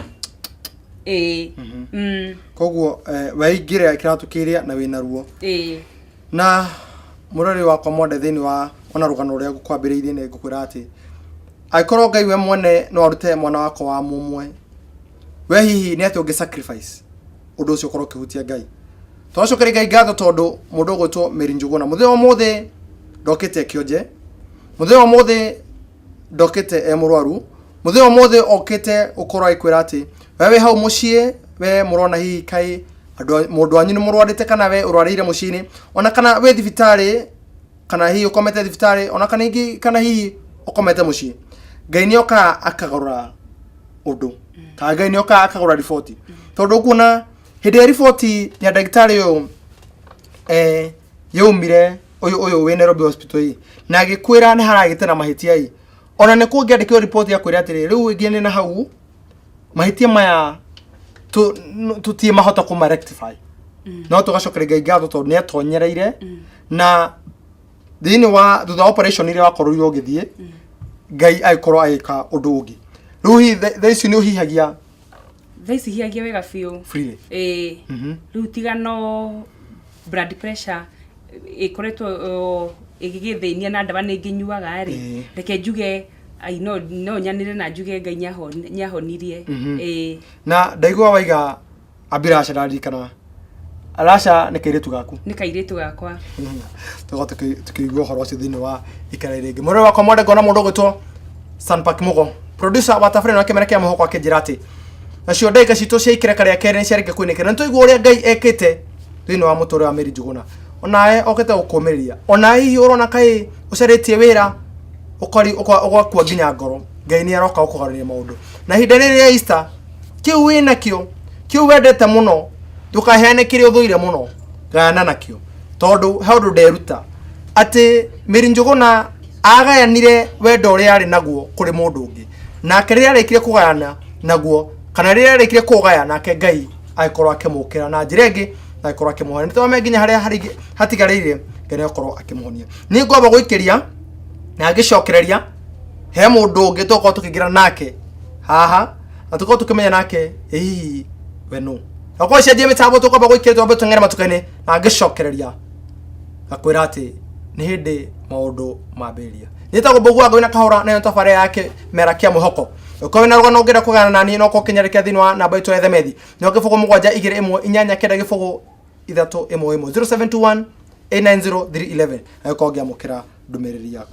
koguo waingire kiratukiria na wina ruo na murori wa komode thini wa ona rugano ria gukwambiriirie ne ngukwira ati aikorwo ngai we mwene no arute mwana wako wa mumwe we hihi ni ati ungi sacrifice undu ucio korwo kihutia ngai twacokere ngai ngatho tondu mundu gwitwo Mary Njuguna muthenya mothe ndokite kionje muthenya mothe ndokite murwaru muthenya mothe okite ukorwo aikwira ati wewe hau mucie we murona hihi kai mundu anyu ni murwarite kana we urwarire mucini ona kana we thibitari kana hihi ukomete thibitari ona kana ingi kana hihi ukomete mucie ngai ni oka akagura undu ka ngai ni oka akagura report tondu kuna hindi ya report ya ndagitari yo yumire uyu we Nairobi hospital na agikwira ni haragite na mahitia yi ona ne kungiandikio report ya kwira atiri riu ngiene na hau mahitia maya tutie mahota kuma rectify no tugacokere ngai ngatho tondu ni atonyereire na thini wa thutha operation ile wakorwo ugithie ngai aikorwo aika undu ungi riu thaici ni uhihagia thaici hihagia wega biu freely riu tigano blood pressure ikoretwo igigithenia na ndawa ningi nyuaga ri reke njuge I know no nyanire na njuge ngai nyahonirie na ndaigwa waiga Abilasha ndarikana Alasha ni kairitu gakwa tugote tukigwo horo cio thini wa ikara ringi mure wa komode ngona mundu gwitwo Sanpak Mugo producer wa tafrino wa KIMERA KIA MWIHOKO akijirati nacio ndaiga citu cia ikira karia kere ciarike kuinikira ntuigwa uria ngai ekite thini wa mutore wa Mary Njuguna onae okete gukumiria onae hihi urona kai ucaritie wira ukori kwa ginya ngoro ngai ni aroka ukugarania maundu na hinda riri ya Easter kiu wina kio kiu wendete muno dukaheane kiri uthuire muno gana nakio tondu haundu nderuta ati Mary Njuguna agayanire wendo uri ari naguo kuri mundu ungi na kiri arikire kugayana naguo kana riri arikire kugaya nake ngai aikorwo akimukira na njira ingi na aikorwo akimuhonia nitome nginya haria hatigarire ngai aikorwo akimuhonia ni ngomba guikiria na agicokereria he mundu ungi toko tukigira nake haha atuko tukimenya nake we no akwa cia mitambo tukoba guikiria twambe tungere matukane na agicokereria akwira ati ni hindi maundu mambiria nitagwo bogwa ngwina kahora na ntafare yake KIMERA KIA MWIHOKO uko wina rugano ngira kugana nani no ko kinyarika thini wa namba itu ethemethi no gifugo mugwanja igire imwe inyanya kenda gifugo ithatu imwe 0721 890311 ayiko ngia mukira ndumiriri yako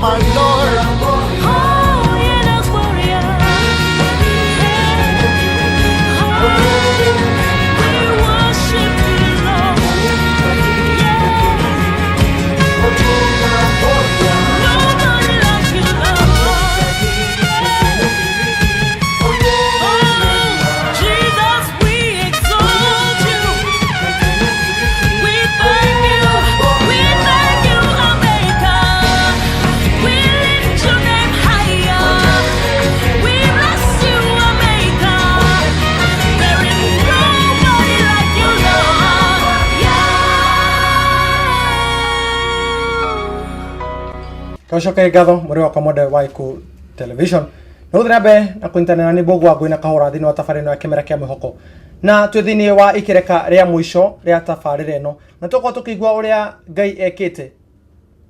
my Lord. Oh, yeah, that's warrior. We worship you, Lord. Nobody like you, Lord. Oh, Jesus, we exalt you. We thank you, Maker. We Kawacokere ngatho muri wa kamode wa Iku Television. No thirabe na kuintana ni bogu wangu ina kahora thini wa tafarino ya Kimera Kia Mwihoko. Na twithini wa ikereka ria mwisho ria tafarire eno. Na toko tukigwa uria Ngai ekite.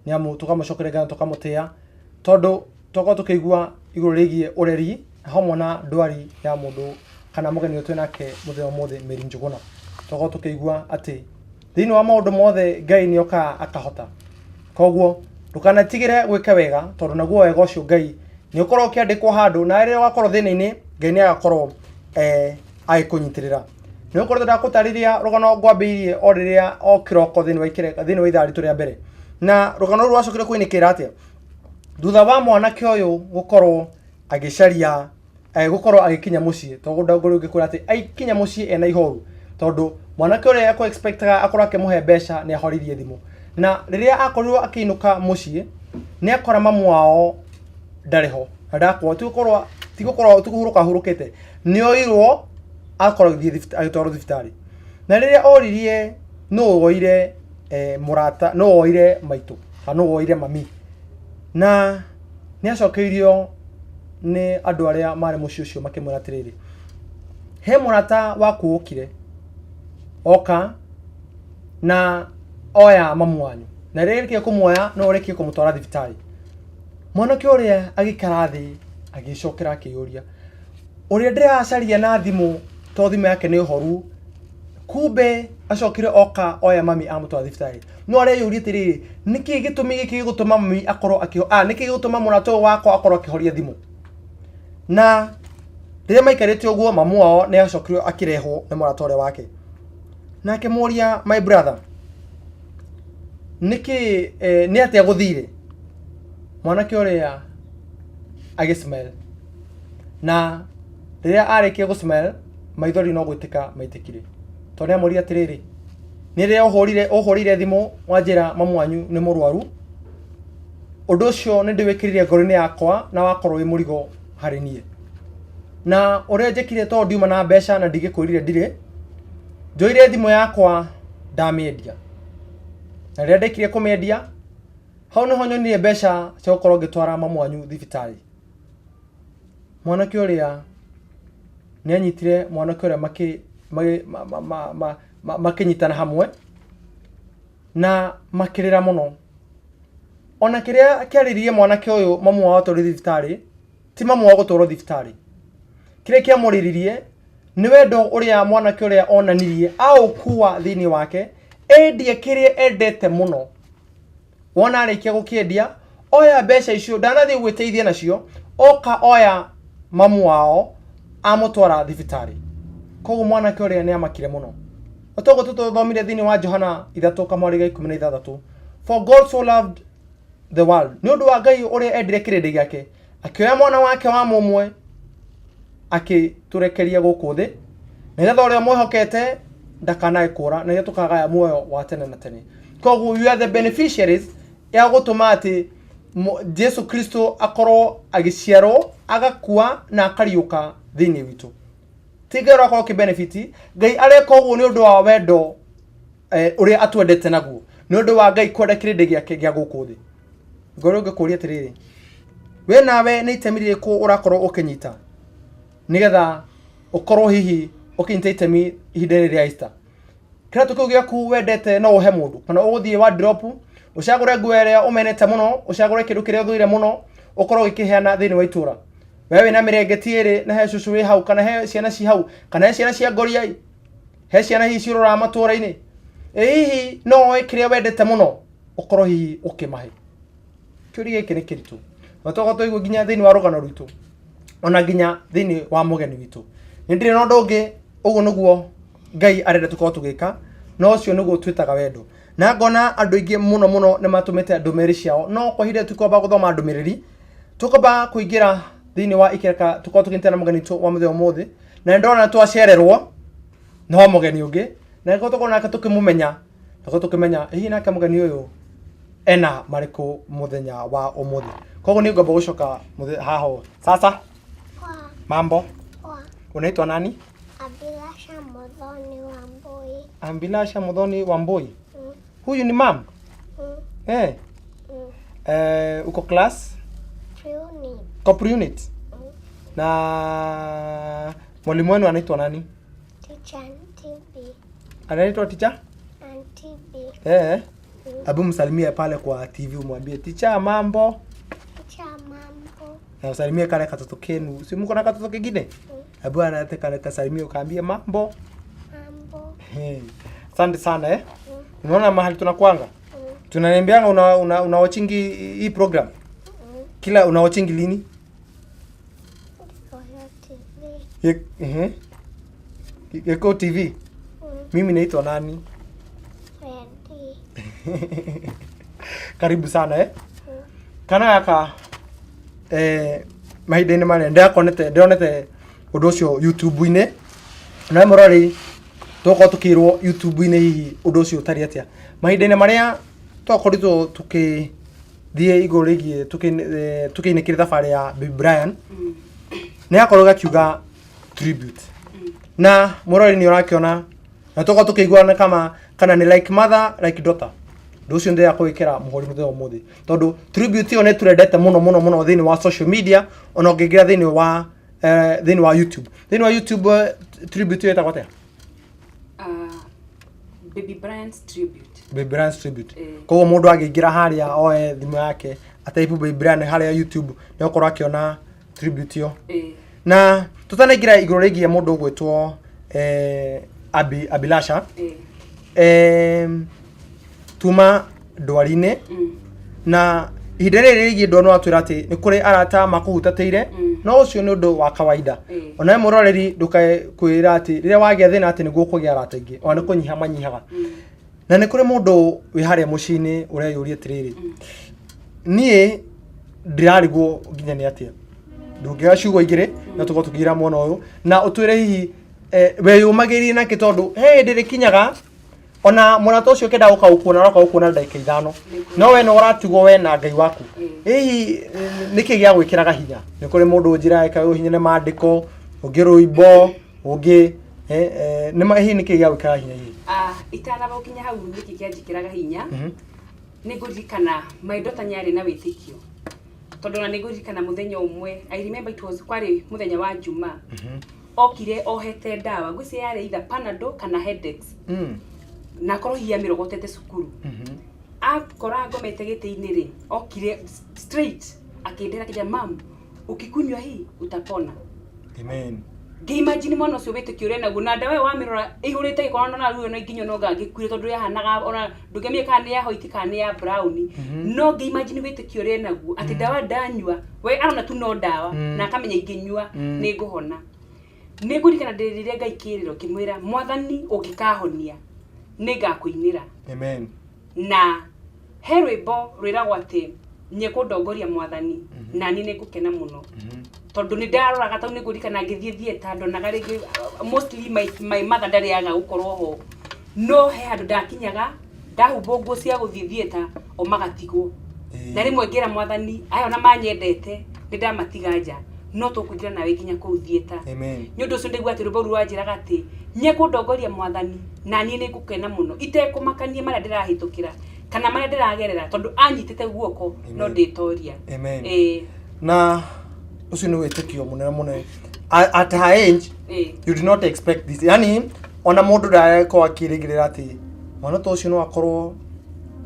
Niamu tukamucokere ngatho tukamutia. Tondu toko tukigwa iguru rigie ureri hamwe na ndwari ya mundu kana mugeni utwe nake mutheo mothe Meri Njuguna. Toko tukigwa ati thini wa maundu mothe Ngai ni oka akahota. Koguo ndukanatigire gwika wega tondu naguo wega ucio Ngai ni ukorwo ukiandikwo handu na rire wakorwo thina-ini Ngai ni agakorwo agikunyitirira. Ni ukorwo ndakutariria rugano ngwambiirie o riria o kiroko thini wa ikireka thini wa ithari ria mbere. Na rugano ru rwacokire kuinikira atia thutha wa mwanake uyu gukorwo agicaria gukorwo agikinya mucii tondu ndaguru ngikura ati aikinya mucii ena ihoru tondu mwanake uria ako expectaga akorwo akimuhe mbeca ni ahoririe thimu. Na riria akorirwo akiinuka mucii ni akora mamu wao ndariho ndakwo tigukorwo hurukite ni oirwo akorwo agitwarwo thibitari. Na riria oririe no woire murata no woire maitu kana no woire mami na ni acokeirio ni andu aria mari mucii ucio makimwira atiriri he murata waku ukire oka na oya mamu wanyu na riria kumuoya no urekie kumutwara thibitari. Mwanake uria agikara thi agicokera akiyuria uria ndiracaria na thimu to thimu yake ni uhoru kumbe acokire oka oya mami amutwara thibitari. No areyuria tiriri niki gitumi giki gutuma mami akorwo niki gituma murata wako akorwo akihoria thimu. Na riria maikarite uguo mamu wao ni acokire akirehwo ni murata uria wake nake muria my brother niki ni atia guthire. Mwanake uria agismile na riria arikia gusmile maithori no gwitika maitikire tondu amuria atiriri ni riria uhurire thimu wanjira mamu wanyu ni murwaru undu ucio ni ndiwikirire ngoro-ini yakwa na wakorwo wi murigo hari nie na uria njekire tondu ndiuma na mbeca na ndigikwirire ndire njoire thimu yakwa ndamiendia na riria ndekire kumiendia hau niho nyonire mbeca cia gukorwo ngitwara mamu wanyu thibitari. Mwanake uria ni anyitire mwanake uria makinyitana hamwe na makirira muno. Ona kiria kiaririe mwanake uyu mamu wao turi thibitari ti mamu wao gutwarwo thibitari. Kiria kiamuriririe ni wendo uria mwanake uria onanirie au kuwa thini wake endie kiria endete muno. Wona arikia gukiendia oya mbeca icio ndanathie gwiteithia nacio oka oya mamu wao amutwara thibitari. Koguo mwanake uria ni amakire muno. Otogo tuthomire thini wa Johana 3:16 for God so loved the world ni undu wa Ngai uria endire kirindi giake akioya mwana wake wa mumwe akiturekeria guku thi nigetha uria mwihokete ndakanae kura na tukagaya muoyo wa tene na tene. Koguo you are the beneficiaries ya gutuma ati Jesu Kristo akorwo agiciarwo agakua na akariuka thini witu tigero akorwo ki benefit Ngai areka uguo ni undu wa wendo uria atwendete naguo ni undu wa Ngai kwenda kirindi giake gia guku thi. Ngoro ngikuria tiriri we nawe ni itemi ririku urakorwo ukinyita nigetha ukorwo hihi ukinyita itemi ihinda-ini ria Easter. Kiratu kiu giaku wendete no uhe mundu kana uguthie wa drop ucagure nguo iria umenete muno ucagure kindu kiria uthuire muno ukorwo ukiheana thini wa itura. Wewe na mirengeti iri na he cucu wi hau kana he ciana ci hau kana he ciana cia ngoriai he ciana hihi ciurora matura-ini hihi no ikiria wendete muno ukorwo hihi ukimahe. Kiuria giki ni kiritu watogo toigwo nginya thini wa rugano rwitu ona nginya thini wa mugeni witu ndire no ndungi uguo niguo Ngai arenda tukorwo tugika no ucio niguo twitaga wendo. Na ngona andu ingi muno ni matumite ndumiri ciao no kwa hinde tukomba guthoma ndumiriri tukomba kuingira thini wa ikereka tukorwo tukinyitana mugeni tu wa mutheo muthi na ndona twacererwo no mugeni ungi na ngo tukona nake tukimumenya ngo tukimenya hihi nake mugeni uyu ena mariku muthenya wa umuthi. Koguo ni ngomba gucoka haho sasa mambo unaitwa nani? Abilasha Muthoni Wambui. Abilasha Muthoni Wambui. Huyu ni mam? Uko class? Unit. Couple unit. Na mwalimu wenu anaitwa nani? Teacher TB. Anaitwa teacher? TB. Abu msalimie pale kwa TV umwambie teacher mambo. Teacher mambo. Na usalimie kale katoto kenu. Si mko na katoto kingine? Abu anataka kale kasalimie ukaambie mambo. Mambo. Asante sana Unaona mahali tunakuanga? Tunaniambianga una watchingi hii program. Kila una watchingi lini? TV. Yeko TV. Mimi naitwa nani? Ready. Karibu sana Kana yaka mahidene mane ndionete undu ucio YouTube-ine. Na murori toko tukirwo YouTube-ine hihi undu ucio utari atia. Mahidene maria tokoritwo tukithie iguru rigie tukiinekire thabari ya Baby Brian. Ni akoroga kiuga tribute. Na murori ni urakiona na toko tukiguana kama kana ni like mother like daughter. Nducio ndia kwikira muhori mutheo muthi tondu tribute yo neturendete muno thini wa social media ona ngingira thini wa YouTube. Thini wa YouTube tribute yeta kwate Baby Brian's tribute. Baby Brian's tribute. Kwa mundu agingira haria oe thimu yake ataipu Baby Brian haria YouTube ni okorwa akiona tribute yo. Na tutanagira iguru rigie mundu gwetwo Abilasha. Tuma ndwarine na ihinda riri ndono atwira ati ni kuri arata makuhutateire no ucio ni undu wa kawaida ona muroreri ndukakwira ati riria wagia thina ati niguo kugia arata ingi ona kunyiha manyihaga na ni kuri mundu wi haria mucini ureyuria tiriri nie ndirarigwo nginya ni atia ndungiga ciugo igire na tuko tugira mwana uyu na utwire hihi we yumagirie na kitondu ndiri kinyaga ona murato ucio kenda ukuna ndagika 5 no we no uratugo we na Ngai waku niki gia gwikiraga hinya ni kuri mundu njira eka hinya ne maandiko ungi ruimbo ungi ni mahi niki gia gwikiraga hinya itana bokinya hau niki kia njikiraga hinya ni ngurikana maidota nyari na witikio tondu na ni ngurikana muthenya umwe I remember it was kwari muthenya wa Juma okire ohete dawa ngwisi yare either Panadol kana headaches na koro hiya mirogotete cukuru akora ngomete gite-ini ri okire straight akindira kija mam ukikunywa hii utapona. Amen. Imagine mwana ucio witikio rena guna dawa wa mirora ihurite ikona na ruo no iginyo no ngagikuire tondu yahanaga ona ndugemie kana ya white kana ya brown no imagine witikio rena gu ati dawa danywa we arona tu no dawa na akamenya inginywa ni nguhona ni ngurikana ndiriria Ngai kiriro kimwira mwathani ungikahonia niga kuinira. Amen. Na herwebo rwiragwo ati nyekundongoria mwathani na ni ngukena muno tondu ni ndarora gatau ni ngurikana ngithie tando na garigi mostly my mother ndariaga gukorwo ho no he handu ndakinyaga ndahumbo nguo cia guthithie ta o magatigwo na rimwe ngira mwathani ayo na manyendete ni ndamatiga nja no tukunjira nawe nginya ku thieta. Amen. Nyundu ucio ndigwa ati rubo ruanjiraga ati nyekundongoria mwathani na ni ngukena muno itekumakanie maria ndirahitukira kana maria ndiragerera tondu anyitite guoko no nditoria. Amen. Na ucio ni witikio munene at her age you did not expect this yani ona mundu ndareko akirigirira ati mwana to ucio no akorwo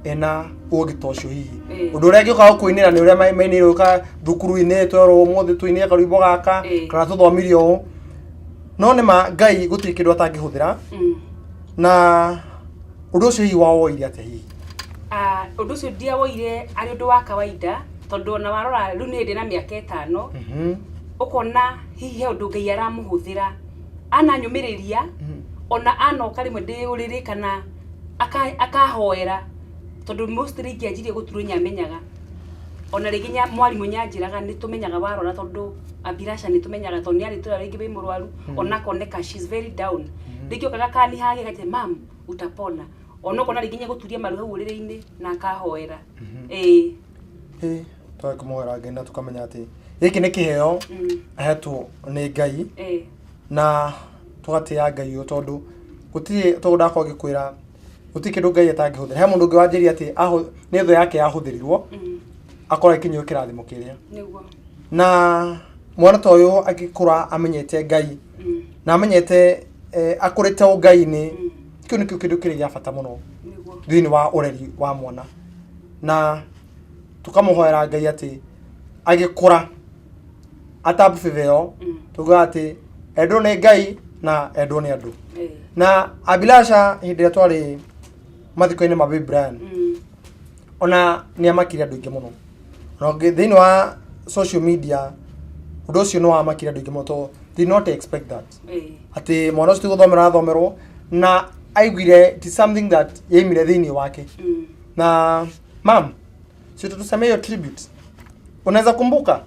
ena ugito ucio hihi undu uria ngioka kuinira ni uria mainire ka thukuru-ini twero umuthi tuinie karwimbo gaka kana tuthomirio no ni ma Ngai gutiri kindu atangihuthira na undu ucio hihi wawoire atia hihi undu ucio ndiawoire ari undu wa kawaida tondu na warora riu ni ndi na miaka 5 ukona hihi undu Ngai aramuhuthira ananyumiriria ona anoka rimwe ndi uriri kana akahoera tondu mostly ngianjirie guturu nyamenyaga ona riginya mwalimu nyanjiraga ni tumenyaga warora tondu Abilasha ni tumenyaga tondu ni ari tura ringi be murwaru ona koneka she's very down rigio kaga kani hage gate mam utapona ona kona riginya guturia maru hau uriri-ini na akahoera twa kumuhera Ngai na tukamenya ati giki ni kiheo ahetwo ni Ngai na tugatia Ngai uyu tondu gutiri tondu ndako gikwira gutiri kindu Ngai atangihuthira he mundu ungi wanjiria ati ni tho yake yahuthirirwo akora ikinyo kirathimo kiria niguo na mwana ta uyu agikura amenyete Ngai na amenyete akurite o Ngai ni kiu ni kindu kiria bata muno niguo thini wa ureri wa mwana na tukamuhoera Ngai ati agikura atabu fiveo tuga ati endo ni Ngai na endo ni andu na Abilasha hindi twari mathiko-ini ma Baby Brian ona ni amakire andu ingi muno no thini wa social media undu ucio no amakire andu ingi muno to did not expect that ati mwana ucio guthomera athomerwo na aiguire it is something that yemire thini wake na mam sio tutuseme hiyo tribute unaweza kumbuka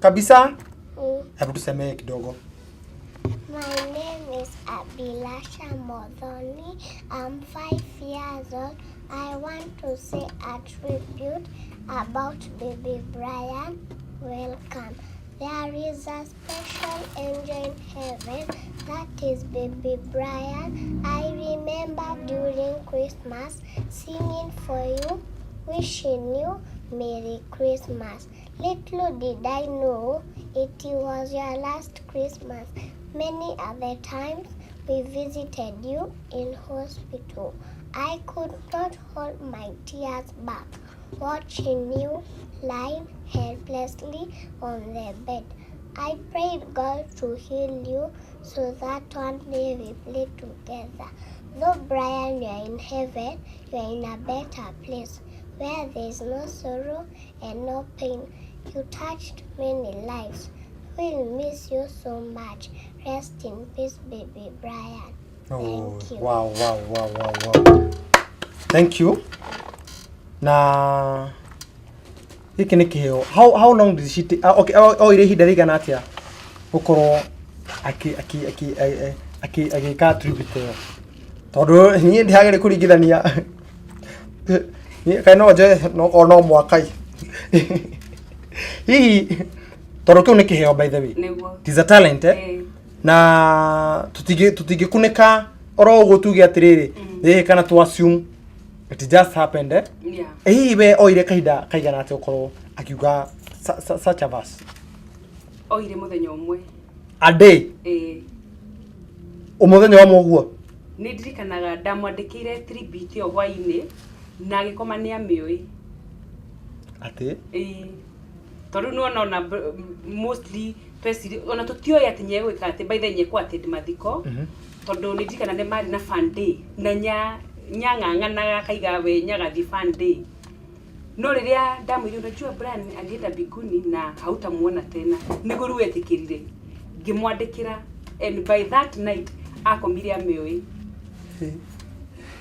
kabisa hebu tuseme kidogo. My name is Abilasha Muthoni. I'm 5 years old. I want to say a tribute about Baby Brian. Welcome. There is a special angel in heaven, that is Baby Brian. I remember during Christmas singing for you, wishing you Merry Christmas. Little did I know it was your last Christmas. Many other times we visited you in hospital. I could not hold my tears back, watching you lying helplessly on the bed. I prayed God to heal you so that one day we play together. Though Brian, you are in heaven, you are in a better place where there is no sorrow and no pain. You touched many lives. We'll miss you so much. Rest in peace, Baby Brian. Thank you. Wow. Thank you. Na hiki ni kiheo. How long did she take? Okay, ile hida rigana atia ukorwo aki ka tribute yo. Tondu ni ndihagire kuringithania. Ni kaino je no mwakai. Hihi toro kiu ni kiheo by the way. It is a talent na tutige kuneka oro gutuge atiriri kana tu assume it just happened hihi we oire kahinda kaigana ati ukorwo akiuga such a verse oire muthenya umwe a day umuthenya wa muguo ni ndirikanaga ndamwandikire tribute yo hwaini na agikoma ni amioi ati tondu no mostly pesiri ona tutioya ati nye gwika ati by the nye kwa ati mathiko tondu ni ndikana ne mari na fan day na nyang'ang'anaga kaiga we nyagathi fan day no riria ndamwire unajua Brian agenda biguni na hautamuona tena niguru etikirire ngimwandikira and by that night akomire amioi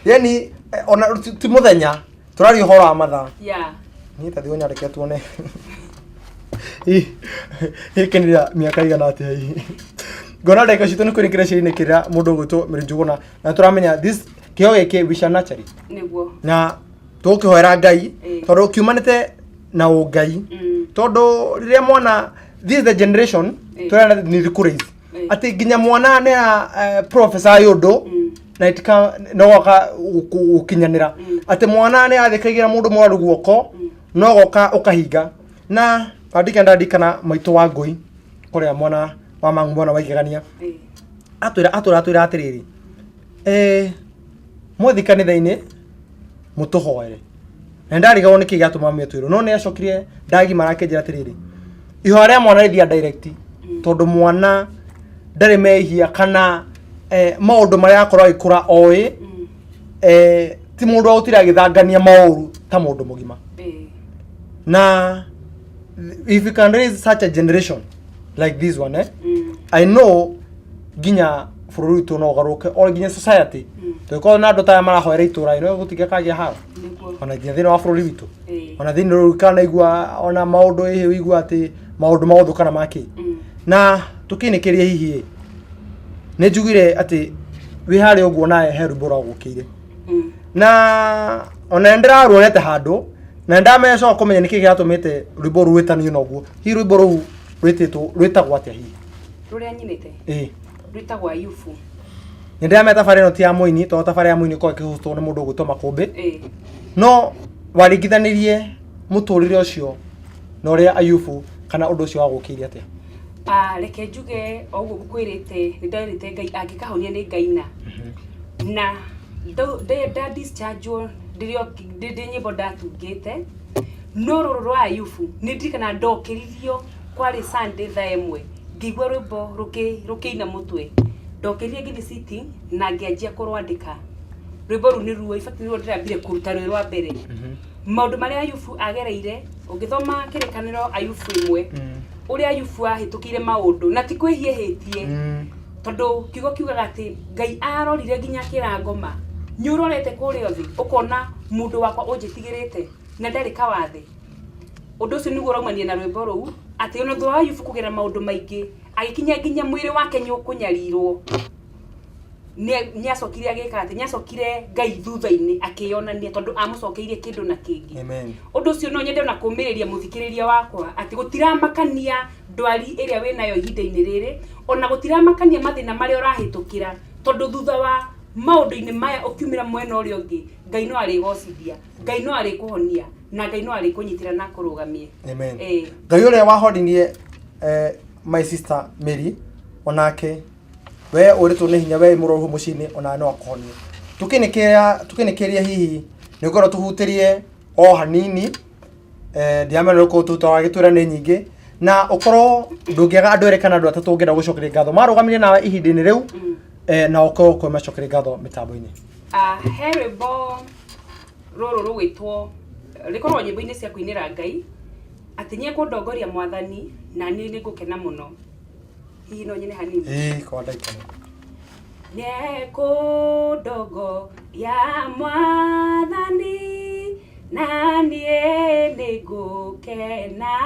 yani ona ti muthenya turari uhoro wa mathaa ni tathio nyareke tuone kenira miaka igana atia hii ngona ndeka citu ni kurikira ciini kira mundu gwitwo Njuguna na turamenya this kio giki wisha naturally niguo na tukihoera Ngai tondu kiumanite na Ngai tondu riria mwana this is the generation turana ni thikurizi ati ginya mwana ne professor yundu na itika no goka ukinyanira ati mwana ne athikagira mundu mwaru guoko no goka ukahinga na ndikana maitu wa Ngui kuria mwana wa mangu mwana waigagania atwira atiriri mwathi kanitha-ini mutuhoere na ndariga niki giatuma metwiro no ni acokirie ndagi marakenjira atiriri ihoria mwana rithia direct tondu mwana ndari mehia kana maundu maria akorwo ikura oi ti mundu autira githangania mauru ta mundu mugima na if you can raise such a generation like this one I know ginya fururu tu no garuke or ginya society to ko na ndo ta marahoera itura ino gutige kagia haro ona ginya thina wa fururu witu ona thina rukana igua ona maundu ehe igua ati maundu mauthu kana maki na tukinikiria hihi ne njugire ati wi hari uguo nae heru bora gukire na ona ndira ruonete handu na ndamecoka kumenya niki giatumite rwimbo rwitanio noguo hi rwimbo ru rwitagwo atia hi ruria nyinite rwitagwa yufu ndameta tafari no ti ya muini to tafari ya muini ko kihutwo ni mundu gutoma kumbi no waringithanirie muturire ucio na uria Ayubu kana undu ucio wagukiria atia? Reke njuge oguo gukwirite ndirite Ngai angikahonia ni Ngai na da discharge ndi nyimbo ndatungite no ruru rwa Ayubu nindirikana ndokiririo kwari Sunday thaa imwe ngigwa rwimbo rukiina mutwe ndokiririe ngithi sitting na ngianjia kurwandika rwimbo ru ni ruo ifati ruo ndirambire kuruta rwe rwa mbere maundu maria Ayubu agereire ungithoma kirikaniro Ayubu imwe uria Ayubu ahitukire maundu na ti kwihiehitie tondu kiugo kiugaga ati Ngai arorire nginya kirangoma nyurorete kuria thi ukona mundu wakwa unjitigirite na ndari kawathe undu ucio niguo raumania na rwimbo ruu ati ono thwa Ayubu kugera maundu maingi agikinya nginya mwiri wake nyukunyarirwo ni acokire agika ati ni acokire Ngai thutha-ini akionania tondu amucokeirie kindu na kingi. Amen. Undu ucio no nyende na kumiriria muthikiriria wakwa ati gutiramakania ndwari iria winayo ihinda-ini riri ona gutiramakania mathina maria urahitukira tondu thutha wa maundu-ini maya ukiumira mwena uria ungi Ngai no arigocithia, Ngai no arikuhonia na Ngai no arikunyitira na kurugamie. Amen. Ngai uria wahorinie my sister Mary onake we uritu ni hinya we murohu mucini ona no akohonie tukinikiria hihi ni ngoro tuhutirie o hanini diamano ko tutawagitwira ni nyingi na ukoro ndungiaga andu ere kana andu atatu ngenda gucokeria ngatho marugamire nawe ihindini riu na ukoro ko macokeria ngatho mitambo-ini. Herebo ruru rugitwo rikorwo nyimbo-ini cia kuinira Ngai ati nie kundongoria mwathani na ni ngukena muno hihi no nyine hanini kwa dakika nie kundongoria mwathani na nie ngukena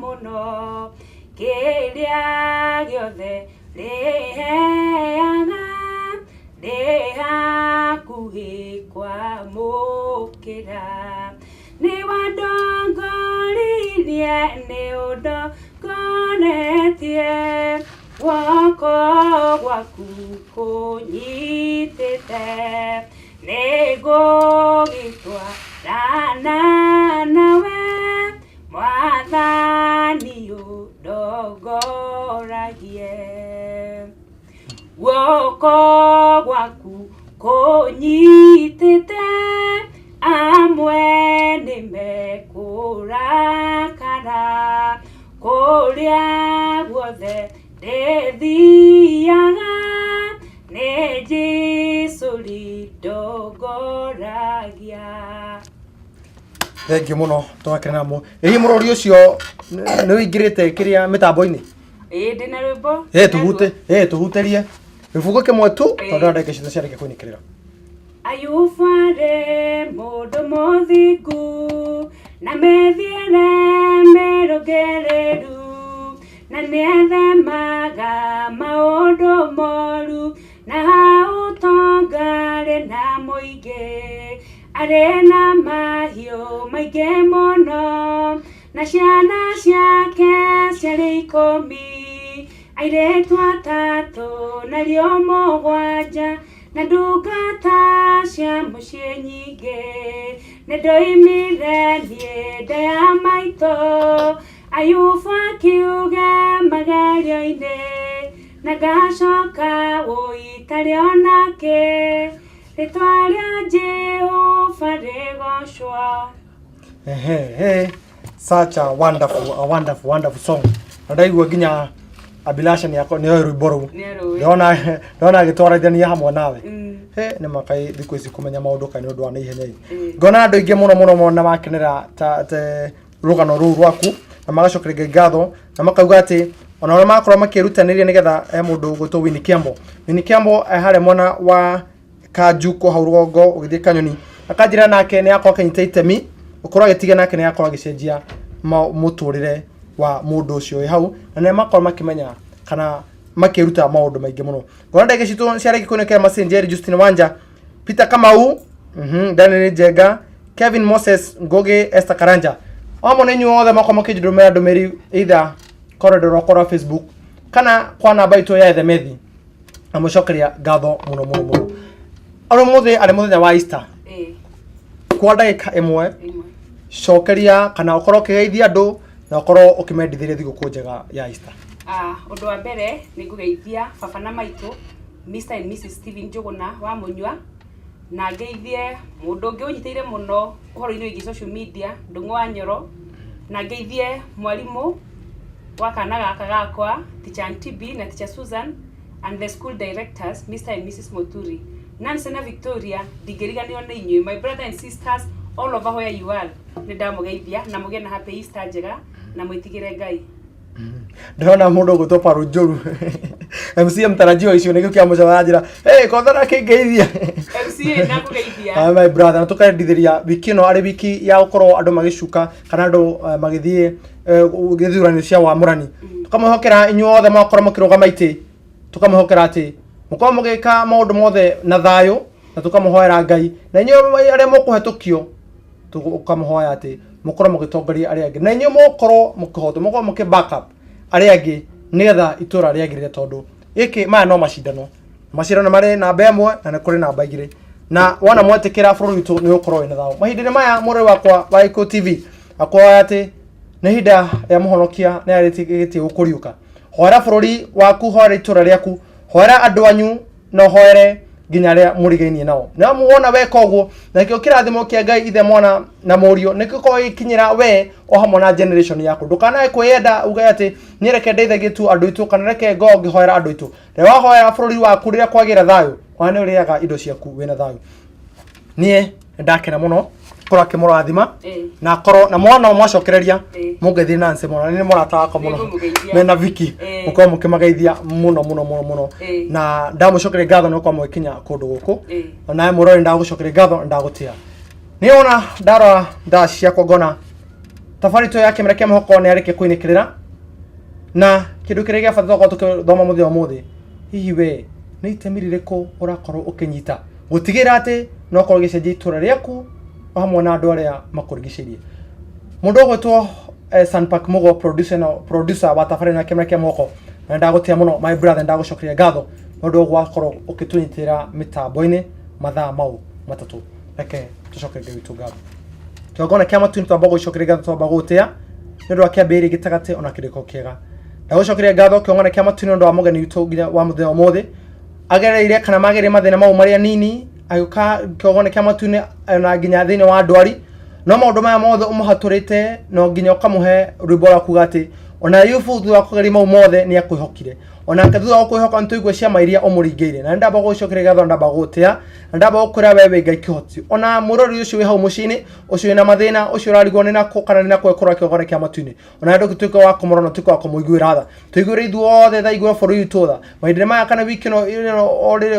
muno kiria giothe riheaga hakuhi kwa mukira ni wadongoririe ni udongoretie wako gwaku kunyitite ni gugitwarana nawe mwathani udongoragie woko gwaku kunyitite amwe nimekurakara kuria guothe ndithiaga ni Jesu ridongoragia. Thank you muno twakena mu ehi murori ucio ni wingirite kiria mitambo-ini ndina rwimbo tuhutirie ifugo kimwe tu tondu ndeke citha ciareke kuinikirira. Ayufare mundu muthingu na methiere merogereru na niethemaga maundu moru na utongare na muingi ari na mahiu maingi muno na ciana ciake ciarĩ 10 airĩtu atatũ na rio mũgwanja na ndungata cia mũciĩ nyingĩ nĩ ndoimire niĩ nda ya maitũ Ayubu akiuge magerio-inĩ na ngacoka ũitare onake rĩtwa rĩa Jehova rĩgocwo. Such a wonderful song. Ndaigua nginya Abilasha ni yako niyo rwimbo ruu ndona agitwarithania hamwe nawe ni makai thiku ici kumenya maundu kana ndu wa naihenya ngona andu ingi muno mona makenera ta rugano ruu rwaku na magacokeria ngatho na makauga ati ona ora makora makirutaniria nigetha mundu gutwo Winnie Kiambo hare mwana wa Kajuko hau rugongo ugithie Kanyoni akanjira nake ni yakwa kanyita itemi ukorwo agitiga nake ni yakwa agicenjia muturire wa mundu ucio hau na ne makora makimenya kana makiruta maundu maingi muno ngona ndege citu ciareki kunekera Messenger Justin Wanja Peter Kamau Daniel Jega Kevin Moses Ngoge Esther Karanja amo nenyu othe makoma kijidumera dumeri either corridor okora Facebook kana kwa namba itu ya Ethemethi amucokeria ngatho muno aro muthe ari muthenya wa Easter kwa ndagika imwe cokeria kana ukorwo ukigeithia andu na ukorwo ukimendithiria thiguku njega ya Easter. Undu wa mbere ni ngugeithia baba na maitu Mr and Mrs Steven Njuguna wa Munywa, na ngeithie mundu ungi unyiteire muno uhoro-ini wigi social media Ndungu wa Nyoro, na ngeithie mwalimu wa kana gaka gakwa teacher Ntibi na teacher Susan and the school directors Mr and Mrs Mothuri. Nancy na Victoria ndigiriganio na inyuĩ, my brother and sisters all over where you are, ni ndamugeithia na mugie na happy Easter njega na mwitigire Ngai. Ndona mundu gutopa rujuru MC mtarajiwa icio nigio kia mucawa njira kothara kingeithia MC na kugeithia my brother na tukendithiria wiki no ari wiki ya gukorwo andu magicuka kana andu magithie githurani cia wamurani tukamahokera inyuothe makora makirugama iti tukamahokera ati mukorwo mugika maundu mothe na thayo na tukamuhoera Ngai na inyuĩ aria mukuhetukio tukamuhoya ati mukorwo mugitongoria aria angi na inyuĩ mukorwo mukihoto mukorwo muki backup aria angi nigetha itura riagirire tondu iki maya no macindano mari namba ĩmwe na nĩ kũrĩ namba igĩrĩ na wona mwetikira bũrũri witũ nĩ ũkorwo wĩna thayũ. Mahinda-inĩ maya mũrũ wakwa wa Iko TV akwoya ati nĩ hinda ya mũhonokia nĩ arĩtie gũkũriũka. Hoera bũrũri waku, hoera itura rĩaku, hoera andũ anyu na hoere nginya aria mũrigainie nao. Na muona weka ũguo na kĩo kĩrathimo kĩa Ngai ithe mwana na mũriũ nĩ gĩkorwo gĩkinyĩra we o hamwe na generation yaku. Ndũkanae kwĩyenda uge ati nĩ reke ndeithagie tu andũ aitũ kana reke ngo ngĩhoera andũ aitũ. Rĩrĩa wahoera bũrũri waku rĩrĩa kwagĩra thayũ ona nĩ ũrĩaga indo ciaku wĩna thayũ. Niĩ ndakena mũno korwo akĩmũrathima na korwo na mwana mwacokereria mũngeithie Nancy mũno nĩ mũrata wakwa mũno mena Viki mũkorwo mũkĩmageithia mũno na ndamũcokeria ngatho nĩ gũkorwo mũgĩkinya kũndũ gũkũ na mũrori ndagũcokeria ngatho ndagũtĩa. Nĩ ona ndarora nda ciakwa ngona tafari to yake Kimera Kia Mwihoko nĩ arĩkia kũinĩkĩrĩra na kĩndũ kĩrĩa gĩa bata tũkorwo tũkĩthoma mũthenya ũmũthĩ, hihi we nĩ itemi rĩrĩkũ ũrakorwo ũkĩnyita gũtigĩra atĩ no korwo gĩcenjia itura rĩaku o hamwe na andũ arĩa makũrigicĩirie. Mũndũ ũgwĩtwo Sanpak Mugo producer wa tafari na Kimera Kia Mwihoko na ndagũtĩa mũno my brother, ndagũcokeria ngatho mũndũ ũgwakorwo ũkĩtũnyitĩra mĩtambo-inĩ mathaa mau matatũ. Reke tũcoke Ngai witũ ngatho. Twagona kĩa matu nĩtwamba gũcokeria ngatho, twamba gũtĩa nĩ ũndũ wa kĩambĩrĩria gĩtagatĩ ona kĩrĩko kĩega. Ndagũcokeria ngatho kĩongana kĩa matu nĩ ũndũ wa mũgeni witũ nginya wa mũthenya ũmũthĩ agereire kana magereire mathĩna mau marĩa nini agĩũka kĩongana kĩa matu na nginya thĩinĩ wa ndwari no maũndũ maya mothe ũmũhatũrĩte no nginya ũkamũhe rwĩmbo rwa kuga atĩ ona yubu thutha wa kũgeria mau mothe nĩ akwĩhokire ona thutha wa kwĩhoka nĩ tũigua ciama iria ũmũringĩire na ndamba gũcokeria ngatho, ndamba gũtĩa na ndamba gũkwĩra we Ngai kĩhoti ona mũrori ũcio wĩ hau mũciĩ-inĩ ũcio wĩna mathĩna ũcio ũrarigwo nĩ nako kana nĩ nako ekorwo akĩogana kĩa matu-inĩ ona ndũgĩtuĩka wa kũmũrona tuĩka wa kũmũiguĩra tha tũiguĩre ithuothe tha igũrũ bũrũri witũ tha mahinda maya kana wiki ĩno o rĩrĩ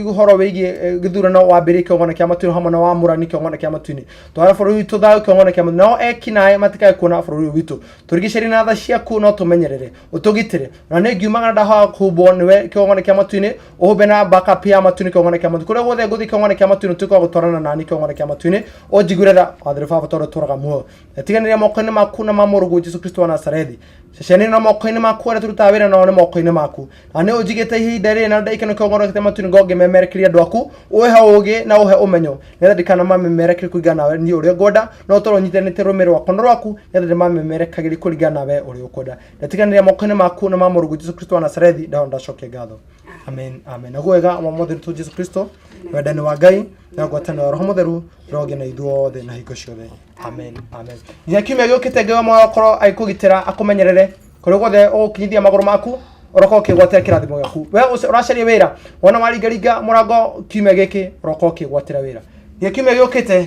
ũhoro wĩgiĩ gĩthurano wambĩrĩrie kĩongana kĩa matu-inĩ hamwe na wamũrani kĩongana kĩa matu-inĩ twara bũrũri witũ thayũ kĩongana kĩa matu no ekinaĩ matikae kuona bũrũri witũ tũrigicĩrie na tha ciaku no tũmenyerere ũtũgitĩre na nĩ ngiumaga ndaha kumbwo niwe kĩongana kĩa matu-inĩ ũhũmbe na backup ya matu-inĩ kĩongana kĩa matu kũrĩa guothe ngũthiĩ kĩongana kĩa matu-inĩ tuĩka wa gũtwarana nani kĩongana kĩa matu-inĩ ũnjiguĩre tha wathĩrĩ baba tondũ tũraga muoyo tiganĩria moko-inĩ maku na ma mũrũgũ Jesũ Kristo wa Nazarethi ceceni na moko-inĩ maku arĩa tũrutaga wĩra nao nĩ moko-inĩ maku na nĩ ũnjigĩte ihinda rĩrĩ na ndaikano kĩongana kĩa matu-inĩ ngo ngĩmemerekeria andũ aku ũhe ũũgĩ na ũhe ũmenyo nĩgetha ndikanamemerekerie kũringana nawe niĩ ũrĩa ngwenda no tondũ ũnyitanĩte rũmĩrĩro rwakwa na rwaku nĩgetha ndĩmamemerekagĩrie kũringana nawe ũrĩa ũkwenda ndatiganĩria moko-inĩ maku na ma mũrũgũ Jesũ Kristo wa Nazarethi ndacokia ngatho. Amen, amen. Na gwega mwathani tu Jesũ Kristo wendani wa Ngai na ngwatanĩro ya Roho Mũtheru roge na ithuothe na hingo ciothe. Amen, amen. Nginya kiumia gĩũkĩte Ngai wa akorwo agĩkũgitĩra akũmenyerere kũrĩa guothe ũgũkinyithia magũrũ maku ũrokorwo ũkĩgwatĩra kĩrathimo gĩaku we ũracaria wĩra wona waringaringa mũrango kiumia gĩkĩ ũrokorwo ũkĩgwatĩra wĩra. Nginya kiumia gĩũkĩte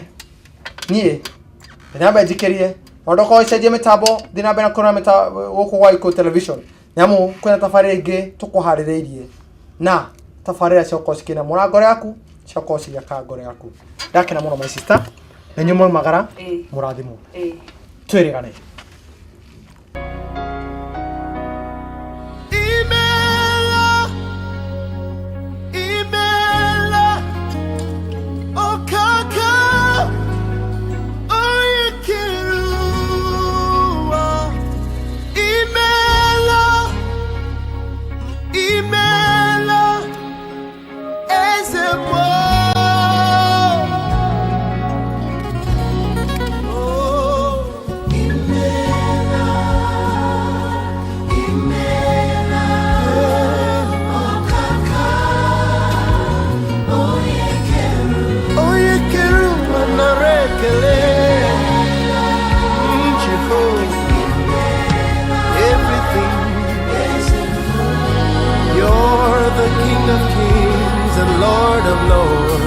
niĩ nyamba njikĩrie ũrokorwo ũcenjie mĩtambo thiĩ na mbere na kuona gũkũ gwa Iko television nĩamu kwĩna tabarĩra ingĩ tũkũharĩrĩirie na tabarĩra ciakorwo cikĩna mũrango yaku ciakorwo cigĩaka ngoro yaku. Ndakena mũno my sister na inyuĩ mwaumagara mũrathimwo twĩrĩgane. Oh of Lord.